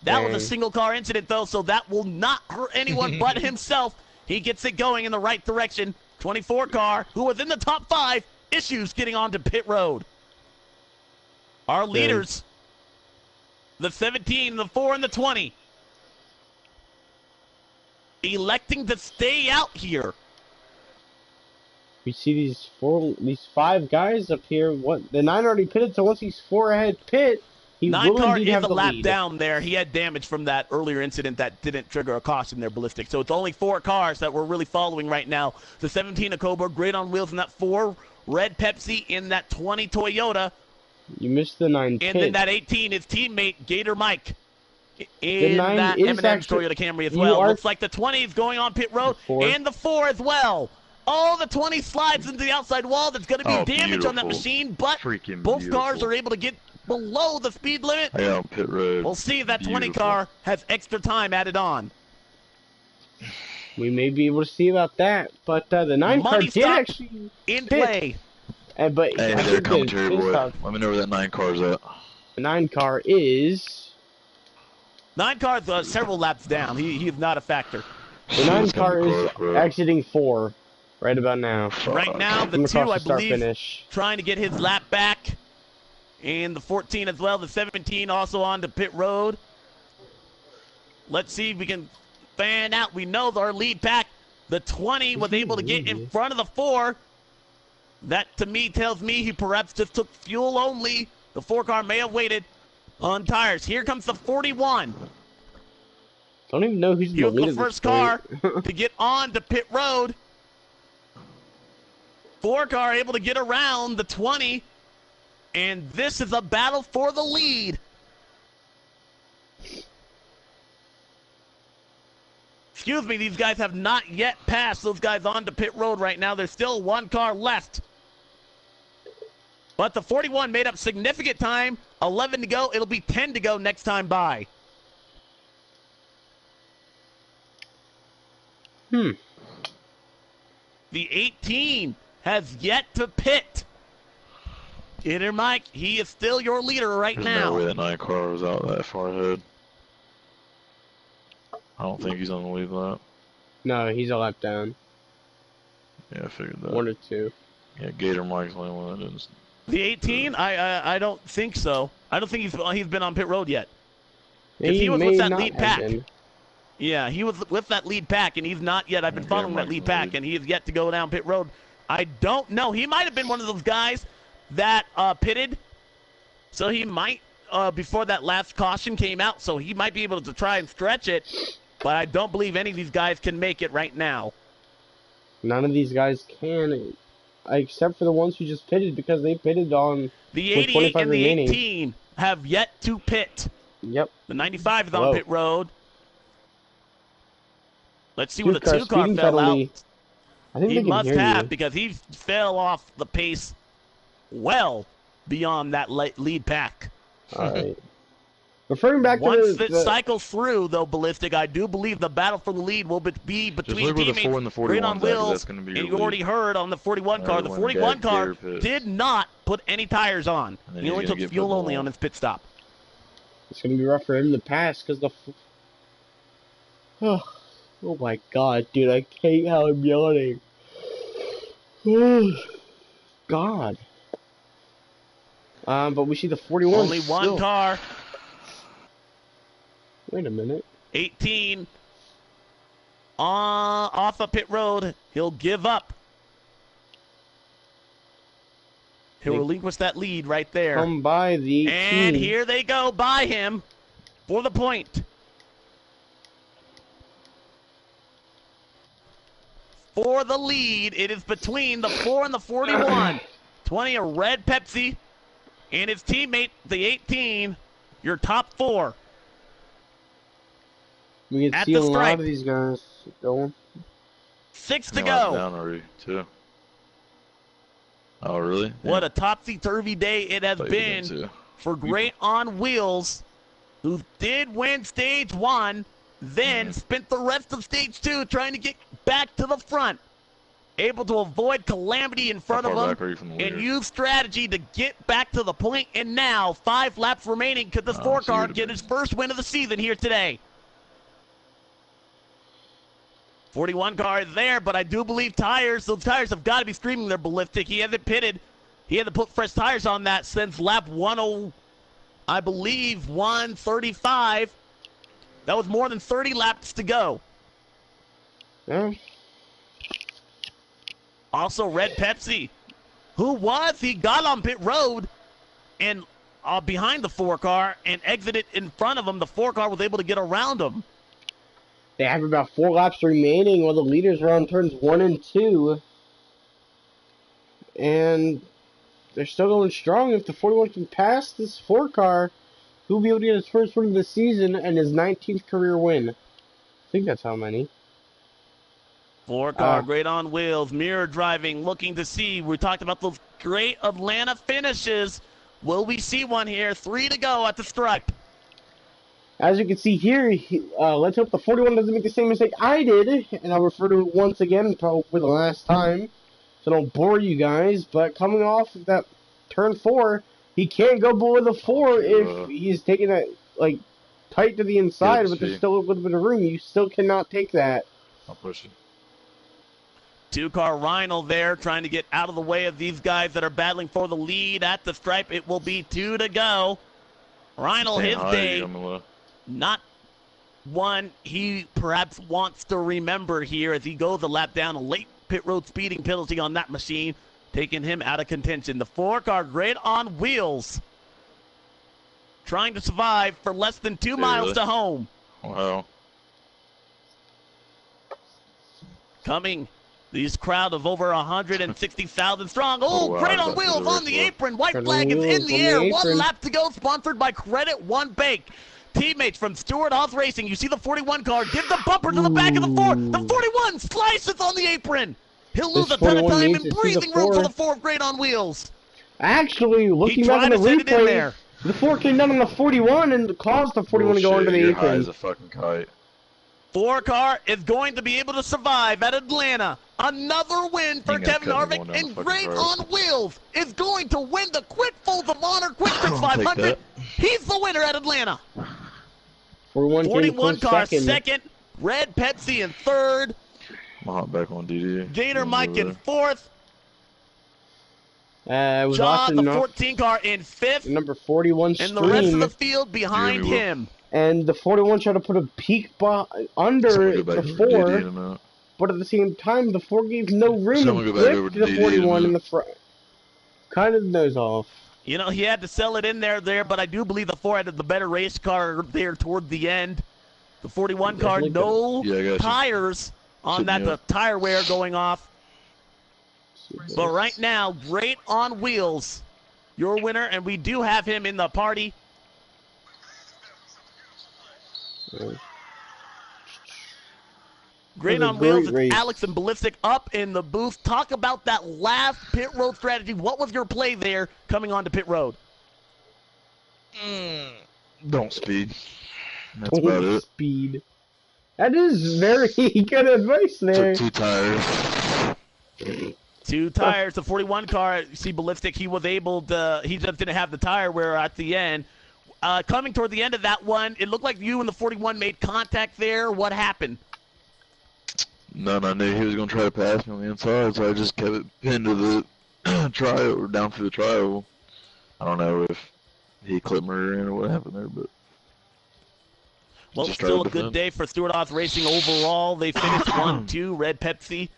That was a single car incident, though, so that will not hurt anyone but himself. He gets it going in the right direction. 24 car, who was in the top 5, issues getting onto pit road. Our leaders, the 17, the 4, and the 20, electing to stay out here. We see these 5 guys up here. The 9 already pitted, so once he's 4 ahead pit, he 9 will car indeed is have a the lap lead. down there. He had damage from that earlier incident that didn't trigger a caution there, ballistic. So it's only 4 cars that we're really following right now. The 17 of Cobra, Great on Wheels in that 4, Red Pepsi in that 20 Toyota. You missed the 9 pit. And then that 18, his teammate, Gator Mike, in that M&M's Toyota Camry as well. Looks like the 20 is going on pit road, and the 4 as well. Oh, the 20 slides into the outside wall. That's going to be damage on that machine, but both cars are able to get below the speed limit. Yeah, pit road. We'll see if that 20 car has extra time added on. We may be able to see about that, but the 9 car did actually in play. But hey, their commentary boy. Let me know where that 9 car's at. The 9 car is 9 cars several laps down. He is not a factor. The 9 car is exiting 4 right about now. Right now, the 2, I believe, trying to get his lap back. And the 14 as well. The 17 also on to pit road. Let's see if we can fan out. We know our lead pack. The 20 was able to get in front of the 4. That, to me, tells me he perhaps just took fuel only. The 4 car may have waited on tires. Here comes the 41. Don't even know who's in the lead. Here's the first car to get on to pit road. 4 car able to get around the 20. And this is a battle for the lead. Excuse me, these guys have not yet passed those guys onto pit road right now. There's still one car left. But the 41 made up significant time. 11 to go. It'll be 10 to go next time by. The 18 has yet to pit. Inner Mike, he is still your leader right There's now. no way that 9 car was out that far ahead. I don't think he's on the lead lap. No, he's a lap down. Yeah, I figured that. 1 or 2. Yeah, Gator Mike's the only one that didn't. The 18, I don't think so. I don't think he's been on pit road yet. He was may with that not lead have pack. been. Yeah, he was with that lead pack, and he's not yet. I've been following that lead pack, and he is yet to go down pit road. I don't know. He might have been one of those guys that pitted, so he might, before that last caution came out, so he might be able to try and stretch it, but I don't believe any of these guys can make it right now. None of these guys can, except for the ones who just pitted, because they pitted on The with 88 25 and the remaining. 18 have yet to pit. Yep. The 95 is on Whoa. pit road. Let's see where the 2-car 2-car speeding fell penalty. out. I think He they can must hear have, you. because he fell off the pace well beyond that lead pack. All right. Referring back Once to it cycles through, though, Ballistic, I do believe the battle for the lead will be between look where the teammates 4 and the Green 41's on at, 'cause wheels, that's gonna be your and you already lead. heard on the 41 car. The Everyone 41 car got gear pits. did not put any tires on. And then He he's only gonna took get fuel put in the only wall. on his pit stop. It's going to be rough for him to pass because the... Oh my god, dude, I hate how I'm yawning. God. But we see the 41 Only one still. car. Wait a minute. 18 off of pit road. He'll give up. He'll relinquish that lead right there. Come by the 18. And here they go by him for the point. For the lead, it is between the 4 and the 41. 20 a red Pepsi and his teammate, the 18, your top 4. We can at see the a lot stripe. of these guys going. 6 to They're locked go. down already, too. Oh, really? What a topsy-turvy day it has Thought you been did too. for Great on Wheels, who did win Stage 1, then spent the rest of Stage 2 trying to get back to the front, able to avoid calamity in front How of far him, back are you from the and leader? use strategy to get back to the point. And now, 5 laps remaining. Could this Oh, 4 so car you'd have get been- his first win of the season here today? 41 car is there, but I do believe those tires have got to be screaming they're ballistic. He hasn't pitted. He had to put fresh tires on that since lap 10, I believe, 135. That was more than 30 laps to go. Yeah. Also, Red Pepsi, he got on pit road and behind the 4 car and exited in front of him. The 4 car was able to get around him. They have about 4 laps remaining while the leaders are on turns 1 and 2. And they're still going strong. If the 41 can pass this 4 car, he'll be able to get his first win of the season and his 19th career win. I think that's how many. 4 car, great on wheels, mirror driving, looking to see. We talked about those great Atlanta finishes. Will we see one here? 3 to go at the stripe. As you can see here, let's hope the 41 doesn't make the same mistake I did. And I'll refer to it once again, probably for the last time, so don't bore you guys. But coming off of that turn 4, he can't go below the 4 if he's taking that, like, tight to the inside, but there's still a little bit of room. You still cannot take that. I'll push it. 2 car Rhino there trying to get out of the way of these guys that are battling for the lead at the stripe. It will be 2 to go. Rhino, his day, not one he perhaps wants to remember here as he goes a lap down. A late pit road speeding penalty on that machine, taking him out of contention. The 4 car, great on wheels, trying to survive for less than 2 miles to home. Wow. Coming These crowd of over 160,000 strong. Oh, wow, Great on that's Wheels the on the race apron. White Great on flag is in Wheels the on the air. One apron. lap to go. Sponsored by Credit One Bank. Teammates from Stewart House Racing. You see the 41 car. Give the bumper to the back of the 4. The 41 slices on the apron. He'll lose This a ton of 41 time needs and to see the breathing room for 4. the 4 of Great on Wheels. Actually, looking back tried on the to send it in replay, there. the 4 came down on the 41 and caused the 41 to go Bullshit, under the you're high apron. as a fucking kite. 4 car is going to be able to survive at Atlanta. Another win for Ain't gonna Kevin cut me Harvick, going down the and fucking Great road. on Wheels is going to win the Quick Folds of Honor Quick Tricks I'll take 500. that. He's the winner at Atlanta. 41 came 41 close car second. Red Pepsi in third. I'm hop back on DD. Gator Going Mike over in there. fourth. I was Shaw, watching the 14 car in fifth. number 41 And the rest of scream, the field behind Will. him. and the 41 tried to put a peak under Someone go the back over to DD in 4, a minute. but at the same time, the 4 gave no room Someone and go back over flipped to the DD in a 41 in minute. the front. Kind of nose off. You know, he had to sell it in there, but I do believe the 4 had the better race car there toward the end. The 41 car, Definitely no Yeah, I got you. tires on Sit that, me the up. tire wear going off. But right now, Great on Wheels, your winner, and we do have him in the party. Great That was on a Wheels, great it's race. Alex and Ballistic up in the booth. Talk about that last pit road strategy. What was your play there coming onto pit road? Don't speed. That's about it. Speed. That is very good advice there. Took 2 tires. 2 tires, the 41 car, you see Ballistic, he was able to, he just didn't have the tire wear at the end. Coming toward the end of that one, it looked like you and the 41 made contact there. What happened? None. I knew he was gonna try to pass me on the inside, so I just kept it pinned to the trial or down through the trial. I don't know if he clipped me or what happened there, but Well, just still a tried to good defend. day for Stewart House Racing overall. They finished 1-2. Red Pepsi,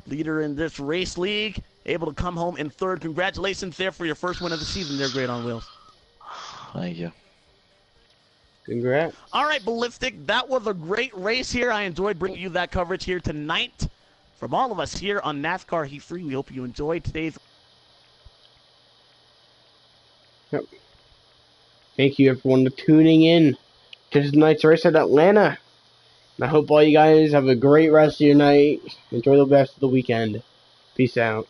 leader in this race league, able to come home in third. Congratulations there for your first win of the season there, Great on Wheels. Thank you. Congrats. All right, Ballistic, that was a great race here. I enjoyed bringing you that coverage here tonight. From all of us here on NASCAR Heat 3, we hope you enjoyed today's. Yep. Thank you, everyone, for tuning in to tonight's race at Atlanta. And I hope all you guys have a great rest of your night. Enjoy the rest of the weekend. Peace out.